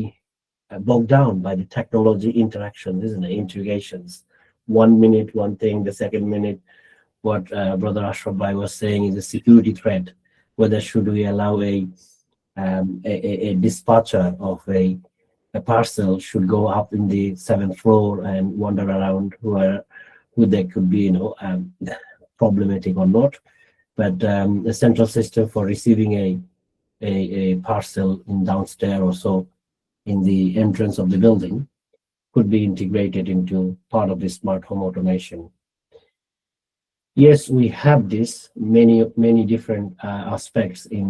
bogged down by the technology interactions, isn't it? Integrations. 1 minute, one thing, the second minute, what Brother Ashraf Bhai was saying is a security threat. Whether should we allow a dispatcher of a parcel should go up in the 7th floor and wander around who they could be, problematic or not. But the central system for receiving a parcel in downstairs or so in the entrance of the building could be integrated into part of the smart home automation. Yes, we have this many different aspects in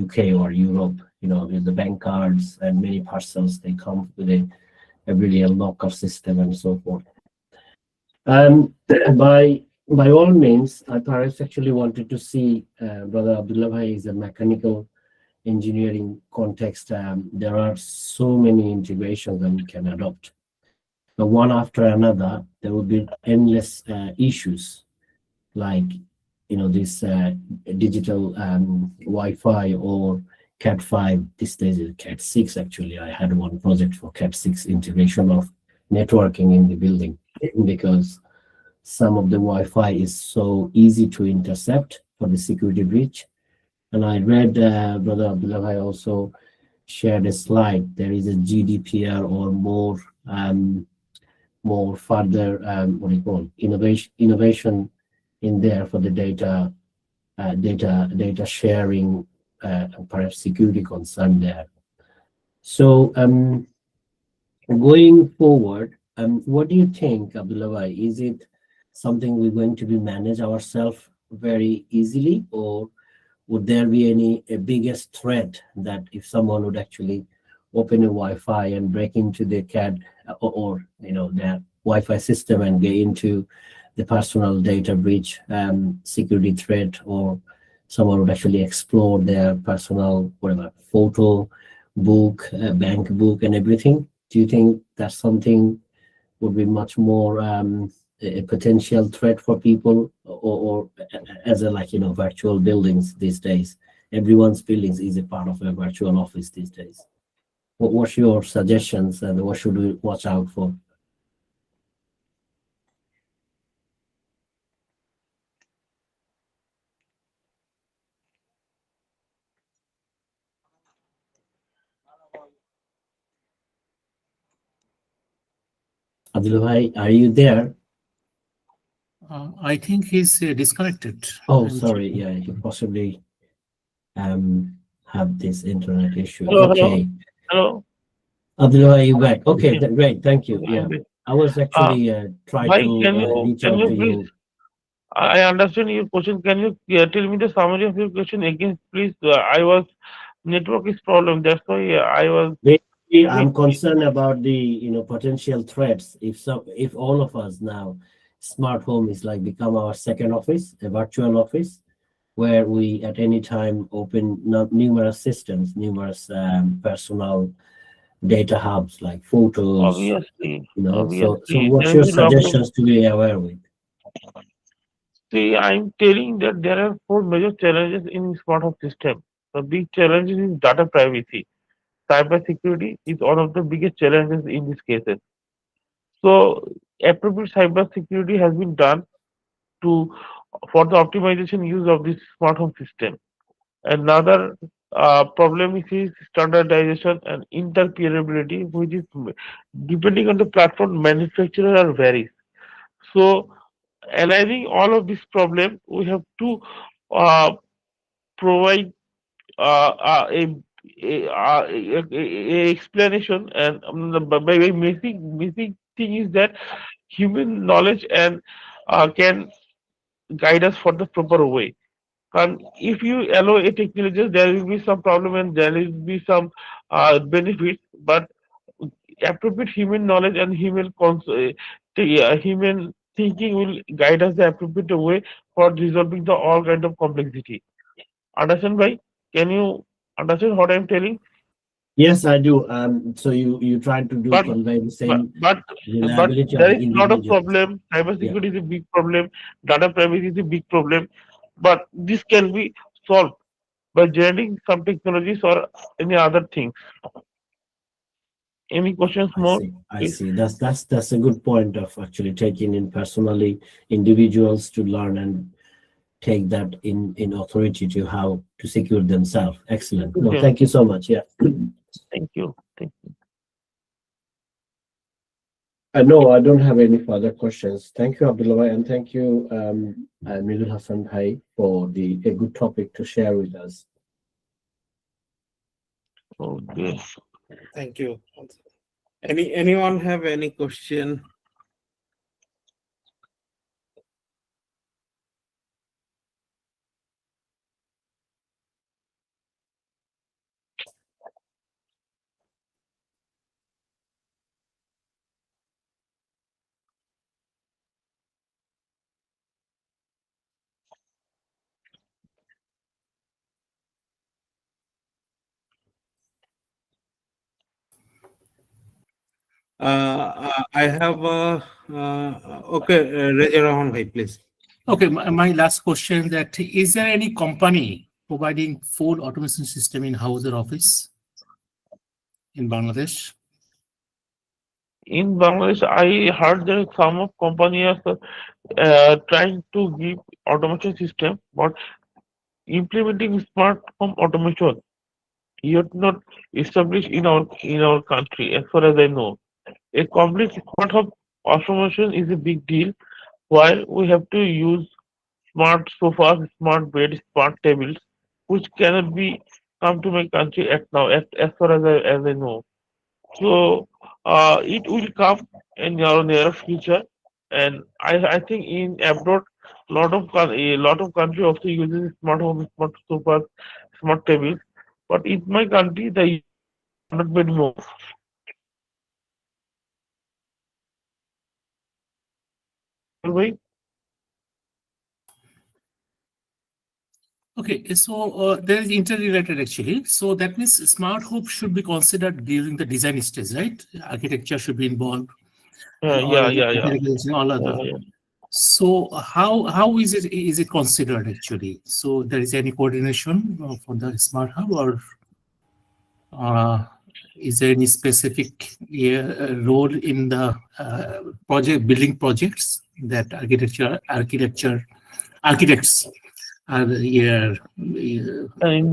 UK or Europe, with the bank cards and many parcels, they come with a really lock-off system and so forth. By all means, I perhaps actually wanted to see Brother Abdullah Bhai is a mechanical engineering context. There are so many integrations that we can adopt. But one after another, there will be endless issues like this digital Wi-Fi or Cat5. These days is Cat6 actually. I had one project for Cat6 integration of networking in the building because some of the Wi-Fi is so easy to intercept for the security breach. And I read Brother Abdullah Bhai also shared a slide. There is a GDPR or more further what do you call innovation in there for the data sharing and perhaps security concern there. So going forward, what do you think, Abdullah Bhai? Is it something we're going to be manage ourselves very easily, or would there be a biggest threat that if someone would actually open a Wi-Fi and break into the CAD or their Wi-Fi system and get into the personal data breach security threat, or someone would actually explore their personal photo book, bank book and everything? Do you think that's something would be much more a potential threat for people, or as a virtual buildings these days? Everyone's buildings is a part of a virtual office these days. What's your suggestions and what should we watch out for? Abdullah Bhai, are you there? I think he's disconnected. Oh, sorry. Yeah, he possibly have this internet issue. Hello, Okay, hello. Abdullah, are you back? Okay, Yeah. great, thank you. Yeah, I was Uh, actually try Bhai, to reach can out you to please? you. I understand your question. Can you tell me the summary of your question again, please? I was network is problem. That's why I was. Basically, I'm concerned about the potential threats. If all of us now, smart home is like become our second office, a virtual office, where we at any time open numerous systems, numerous personal data hubs like photos. So Obviously, what's there your is a lot of. suggestions to be aware with? See, I'm telling that there are four major challenges in smart home system. The big challenge is data privacy. Cyber security is one of the biggest challenges in these cases. So, appropriate cyber security has been done to for the optimization use of this smart home system. Another problem is standardization and interoperability, which is depending on the platform manufacturer or varies. So, aligning all of this problem, we have to uh, provide a explanation, and the missing thing is that human knowledge and can guide us for the proper way. And if you allow a technology, there will be some problem and there will be some benefits, but appropriate human knowledge and human thinking will guide us the appropriate way for resolving the all kind of complexity. Understand, bhai? Can you understand what I'm telling? Yes, I do. So you try to do But convey the but same but, but reliability of there the is a lot of individuals. problem. Yeah, Cybersecurity is a big problem. Data privacy is a big problem. But this can be solved by generating some technologies or any other things. Any questions I more, see. I please? see. That's a good point of actually taking in personally individuals to learn and take that in authority to how to secure themselves. Excellent. No, Okay. thank you so much. Yeah. Thank you. Thank you. No, I don't have any further questions. Thank you, Abdullah, and thank you, Midul Hassan Bhai, for a good topic to share with us. Okay. Thank you. Anyone have any question? I have okay, Reza Rahman bhai, please. Okay, my last question that is there any company providing full automation system in house or office in Bangladesh? In Bangladesh, I heard that some of companies are trying to give automation system, but implementing smart home automation yet not established in our country, as far as I know. A complete smart home automation is a big deal. While we have to use smart sofas, smart beds, smart tables, which cannot be come to my country at now, as far as I know. So it will come in our near future, and I think in abroad, a lot of country also using smart home, smart sofas, smart tables. But in my country, the not very more. Right? Okay, so there is interrelated actually. So that means smart home should be considered during the design stage, right? Architecture should be involved and all Yeah, other yeah, yeah, all other. yeah. So how is it considered actually? So there is any coordination for the smart hub, or uh, is there any specific role in the project building projects that architects are Involved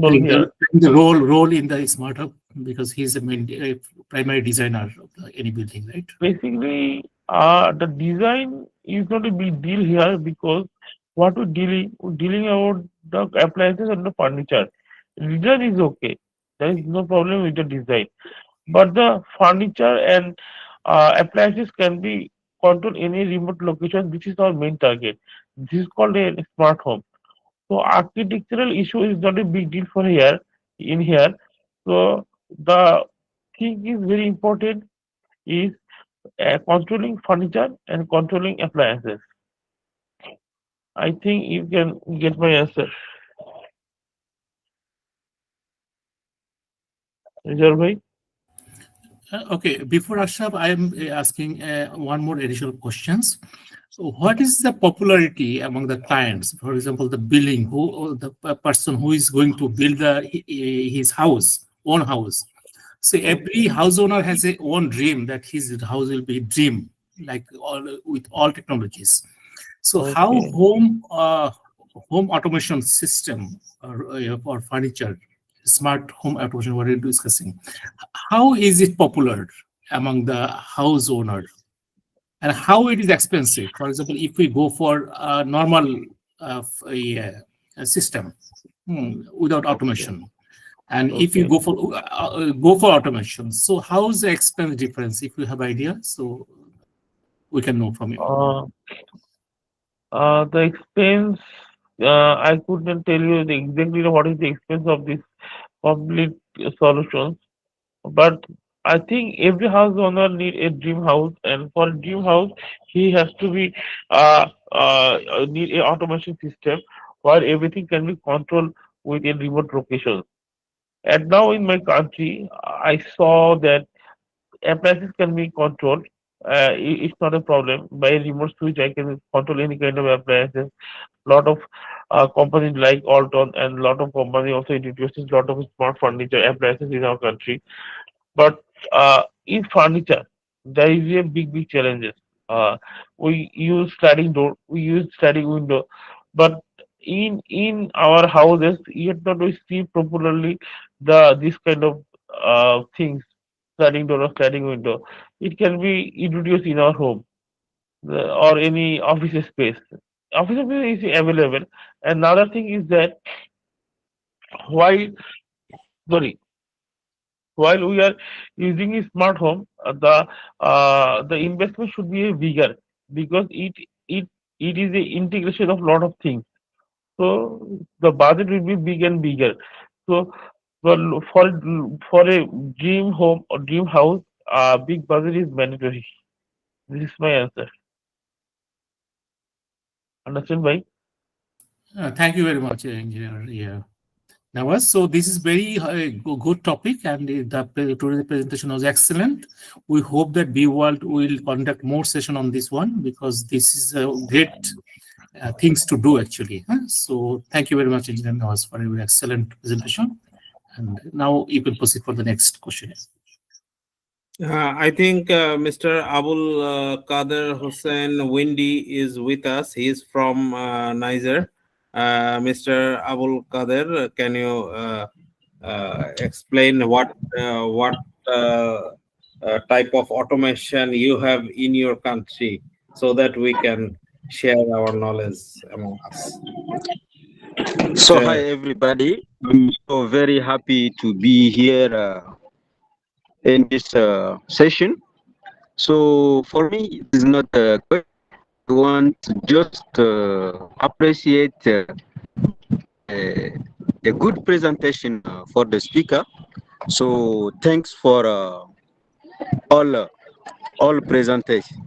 playing here. the role in the smart hub, because he's the main primary designer of any building, right? Basically, the design is not a big deal here because what we're dealing about the appliances and the furniture. Design is okay. There is no problem with the design. But the furniture and appliances can be controlled in any remote location. This is our main target. This is called a smart home. So architectural issue is not a big deal for here in here. So the thing is very important is controlling furniture and controlling appliances. I think you can get my answer. Rizal bhai? Okay, before Ashraf, I am asking one more additional questions. So what is the popularity among the clients? For example, the billing, who or the person who is going to build his house, own house. So every house owner has a own dream that his house will be dream, like all with all technologies. So how Okay. home automation system or furniture, smart home automation, what are you discussing? How is it popular among the house owner, and how it is expensive? For example, if we go for a normal a system without Okay. automation, and if you Okay. go for automation, so how is the expense difference? If you have idea, so we can know from you. Uh, the expense, I couldn't tell you exactly what is the expense of this complete solutions, but I think every house owner need a dream house, and for a dream house, he has to be need a automation system where everything can be controlled within remote locations. And now in my country, I saw that appliances can be controlled. It's not a problem. By a remote switch, I can control any kind of appliances. Lot of companies like Alton and lot of companies also introduces lot of smart furniture appliances in our country. But in furniture, there is a big challenges. We use sliding door, we use sliding window, but in our houses, yet not we see popularly this kind of things, sliding door or sliding window. It can be introduced in our home or any office space. Office space is available. Another thing is that while sorry, while we are using a smart home, the investment should be bigger because it it is a integration of lot of things. So the budget will be big and bigger. So well, for a dream home or dream house, big budget is mandatory. This is my answer. Understand, bhai? Thank you very much, engineer. Yeah. Now, so this is very good topic, and today's presentation was excellent. We hope that B World will conduct more session on this one because this is a great things to do actually. So thank you very much, Engineer Nawaz, for your excellent presentation. And now you can proceed for the next question. I think Mr. Abul Kader Hussein Windy is with us. He is from Niger. Mr. Abul Kader, can you explain what type of automation you have in your country so that we can share our knowledge among us? So, hi Mr. everybody. I'm so very happy to be here in this session. So, for me, it is not a question. I want to just appreciate uh, the good presentation for the speaker. So, thanks for all all presentation.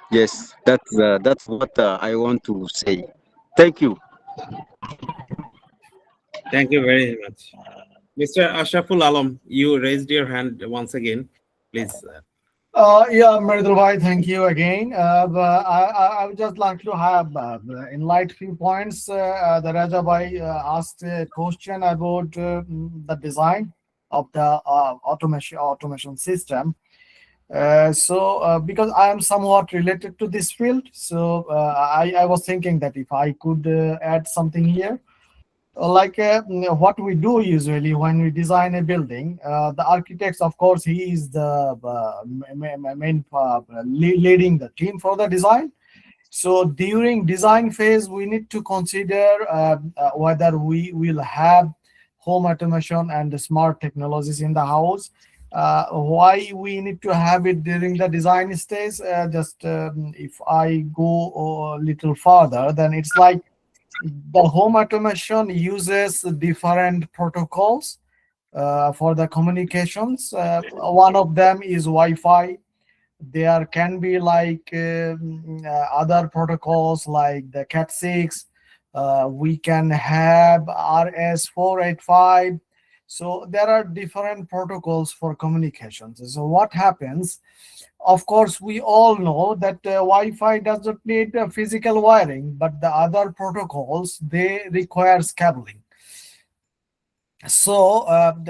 Yes, that's what I want to say. Thank you. Thank you very much. Mr. Ashraful Alam, you raised your hand once again. Please. Yeah, Mridul bhai, thank you again. But I would just like to have enlighten few points. The Raja bhai asked a question about the design of the automation system. Because I am somewhat related to this field, so I was thinking that if I could add something here. What we do usually when we design a building, the architects, of course, he is the main leading the team for the design, So during design phase, we need to consider whether we will have home automation and the smart technologies in the house. Why we need to have it during the design stage? Just if I go a little further, then it's like the home automation uses different protocols for the communications. One of them is Wi-Fi. There can be like other protocols like the Cat6. We can have RS485. So there are different protocols for communications. So what happens? Of course, we all know that Wi-Fi does not need physical wiring, but the other protocols, they requires cabling. So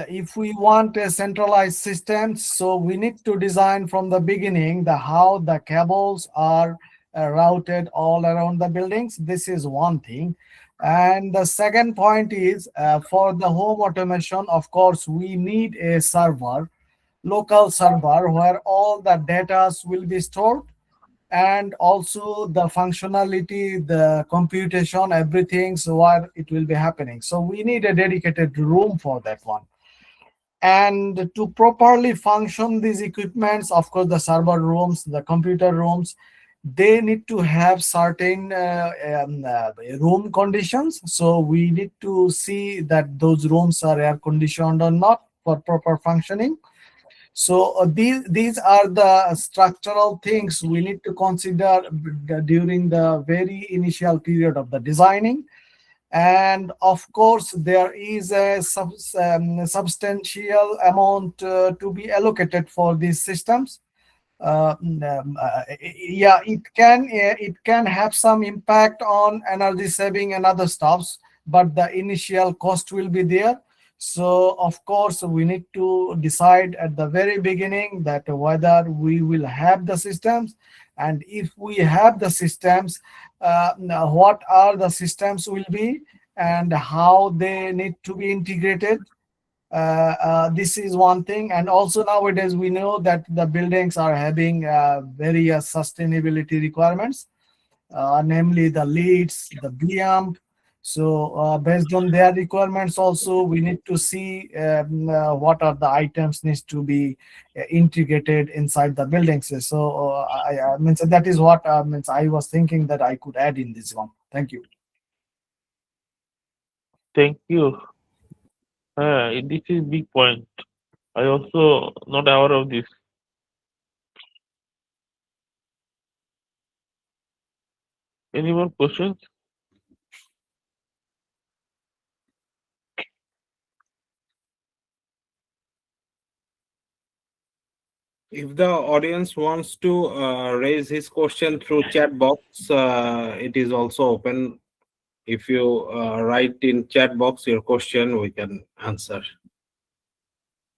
if we want a centralized system, so we need to design from the beginning the how the cables are routed all around the buildings. This is one thing. And the second point is for the home automation, of course, we need a server, local server, where all the data will be stored, and also the functionality, the computation, everything, so what it will be happening. So we need a dedicated room for that one. And to properly function these equipments, of course, the server rooms, the computer rooms, they need to have certain room conditions. So we need to see that those rooms are air conditioned or not for proper functioning. So these are the structural things we need to consider during the very initial period of the designing. And of course, there is a substantial amount to be allocated for these systems. Yeah, it can have some impact on energy saving and other stuffs, but the initial cost will be there. So of course we need to decide at the very beginning that whether we will have the systems, and if we have the systems, what are the systems will be and how they need to be integrated. This is one thing. And also nowadays we know that the buildings are having various sustainability requirements, namely the leads, the BAMP. So based on their requirements also, we need to see what are the items needs to be integrated inside the buildings. So I means that is what means I was thinking that I could add in this one. Thank you. Thank you. This is big point. I also not aware of this. Any more questions? If the audience wants to raise his question through chat box, it is also open. If you write in chat box your question, we can answer.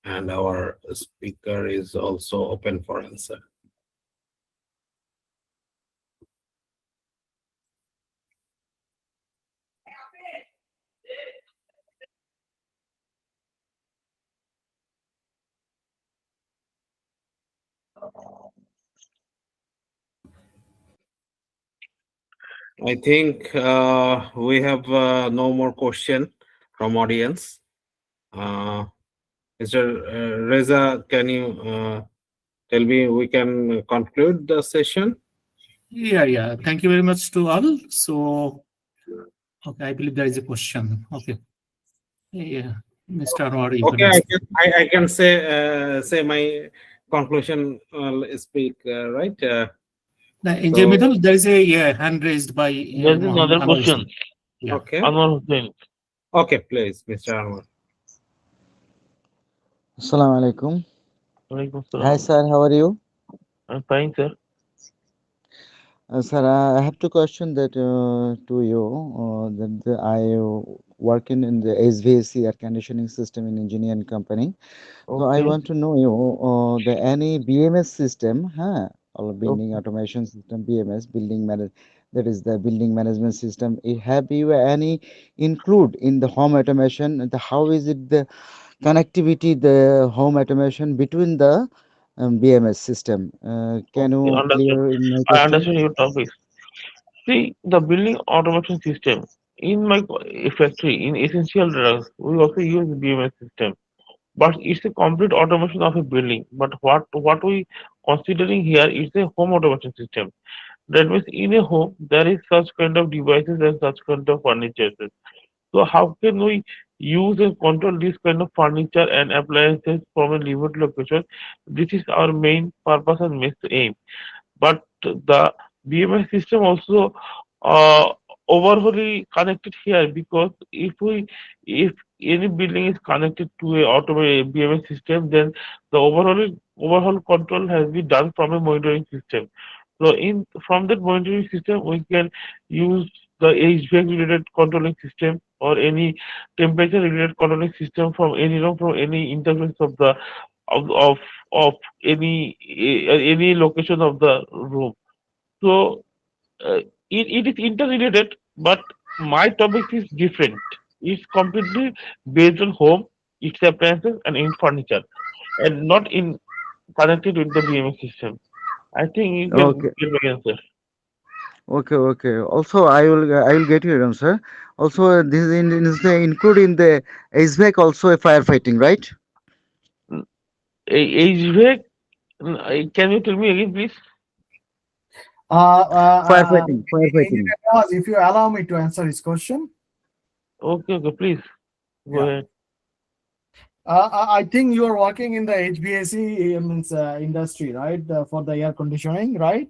And our speaker is also open for answer. I think we have no more question from audience. Mr. Reza, can you tell me we can conclude the session? Yeah. Thank you very much to all. So, okay, I believe there is a question. Okay. Yeah, Mr. Anwar, you can Okay, ask. I can say my conclusion speak right. In the So middle, there is a hand raised by There is another Anwar question. Hussain. Yeah. okay, Anwar Hussain. okay, please, Mr. Anwar. Assalamu alaikum. Walaikum Hi, salam. sir. How are you? I'm fine, sir. Sir, I have two questions that to you. I work in the HVAC air conditioning system in engineering company. So I Okay. want to know you the any BMS system, huh? Or building Okay. automation system, BMS, that is the building management system. Have you any include in the home automation? How is it the connectivity, the home automation between the BMS system? Can Okay. you Understood. clear in my I question? understand your topic. See, the building automation system in my factory in essential drugs, we also use BMS system, but it's a complete automation of a building. But what we considering here is a home automation system. That means in a home there is such kind of devices and such kind of furniture. So how can we use and control this kind of furniture and appliances from a remote location? This is our main purpose and main aim. But the BMS system also overly connected here, because if any building is connected to a automated BMS system, then the overall control has been done from a monitoring system. So in from that monitoring system, we can use the HVAC related controlling system or any temperature related controlling system from any from any interface of the of of, of any location of the room. So it is interrelated, but my topic is different. It's completely based on home, its appliances, and in furniture, and not in connected with the BMS system. I think you can Okay, get my answer. okay. Also, I will get your answer. Also, this is the include in the HVAC also a firefighting, right? HVAC, can you tell me again, please? Firefighting. Engineer Nawaz, if you allow me to answer his question. Okay, please go Yeah. ahead. I think you are working in the HVAC means industry, right? For the air conditioning, right?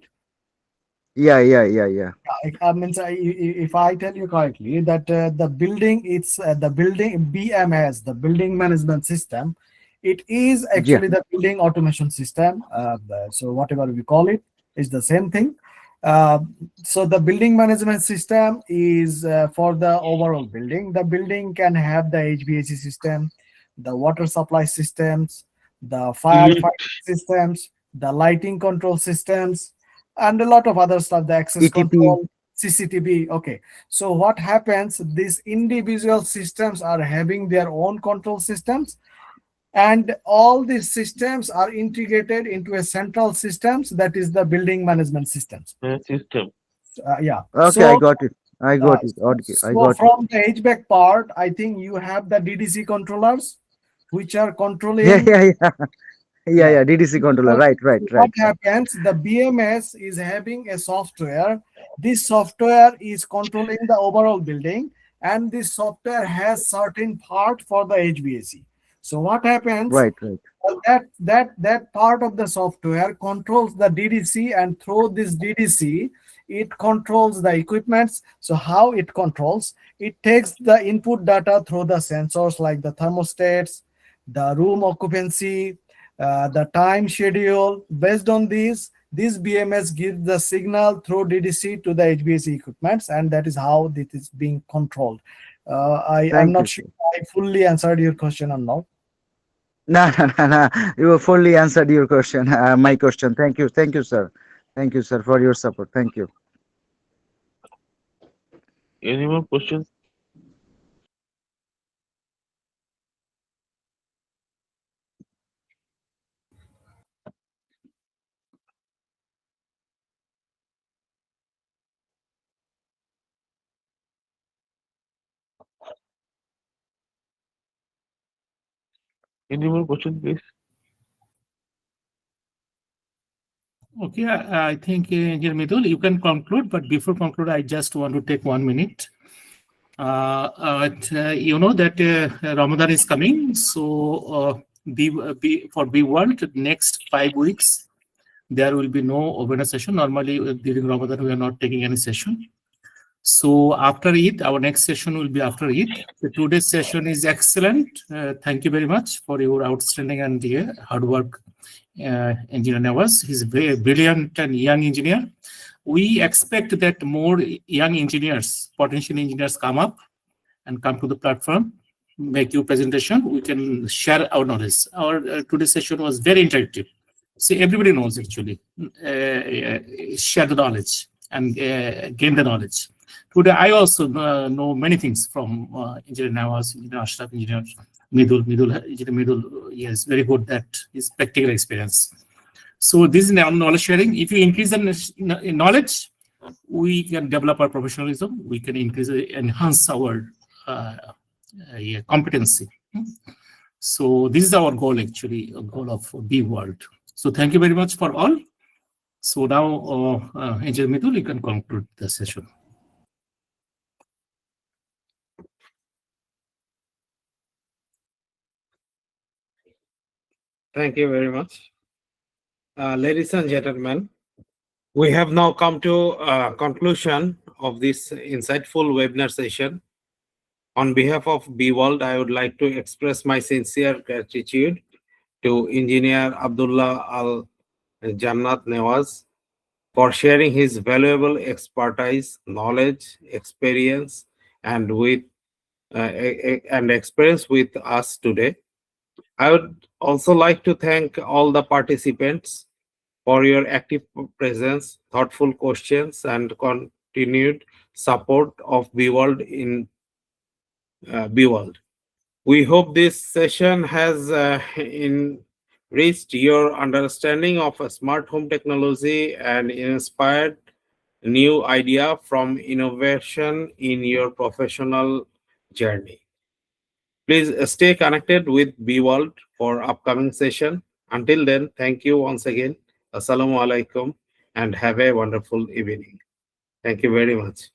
Yeah. Means if I tell you correctly that the building, it's the building BMS, the building management system. It is Yeah. actually the building automation system. So whatever we call it is the same thing. So the building management system is for the overall building. The building can have the HVAC system, the water supply systems, the firefighting Lift. systems, the lighting control systems, and a lot of other stuff, the access ETP. control, CCTV. Okay. So what happens? These individual systems are having their own control systems, and all these systems are integrated into a central systems that is the building management systems. System. Yeah. Okay, I So got it. I uh, got it. Okay, I so got it. from the HVAC part, I think you have the DDC controllers which are Yeah, controlling. yeah, yeah. Yeah. Yeah. DDC controller. So what Right. happens? The BMS is having a software. This software is controlling the overall building, and this software has certain part for the HVAC. So what happens? Right. That part of the software controls the DDC, and through this DDC, it controls the equipments. So how it controls? It takes the input data through the sensors like the thermostats, the room occupancy, the time schedule. Based on this BMS gives the signal through DDC to the HVAC equipments, and that is how it is being controlled. I'm Thank not you, sure sir. I fully answered your question or not. No, no. You have fully answered your question, my question. Thank you, sir. Thank you, sir, for your support. Thank you. Any more questions? Any more questions, please? Okay, I think Engineer Midul, you can conclude, but before conclude, I just want to take 1 minute. You know that Ramadan is coming, so for B World, next 5 weeks, there will be no webinar session. Normally, during Ramadan, we are not taking any session. So after Eid, our next session will be after Eid. The today's session is excellent. Thank you very much for your outstanding and hard work, Engineer Nawaz. He's a very brilliant and young engineer. We expect that more young engineers, potential engineers, come up and come to the platform, make your presentation. We can share our knowledge. Our today's session was very interactive. See, everybody knows actually. Share the knowledge and gain the knowledge. Today, I also know many things from Engineer Nawaz, Engineer Ashraf, Engineer Engineer Midul. Yes, very good. That is practical experience. So this is knowledge sharing. If you increase the knowledge, we can develop our professionalism, we can enhance our competency. So this is our goal, actually, a goal of B World. So thank you very much for all. So now, Engineer Midul, you can conclude the session. Thank you very much. Ladies and gentlemen, we have now come to conclusion of this insightful webinar session. On behalf of B World, I would like to express my sincere gratitude to Engineer Abdullah Al Jannat Nawaz for sharing his valuable expertise, knowledge, experience, and experience with us today. I would also like to thank all the participants for your active presence, thoughtful questions, and continued support of B World in B World. We hope this session has enriched your understanding of a smart home technology and inspired new idea from innovation in your professional journey. Please stay connected with B World for upcoming session. Until then, thank you once again. Assalamu alaikum and have a wonderful evening. Thank you very much.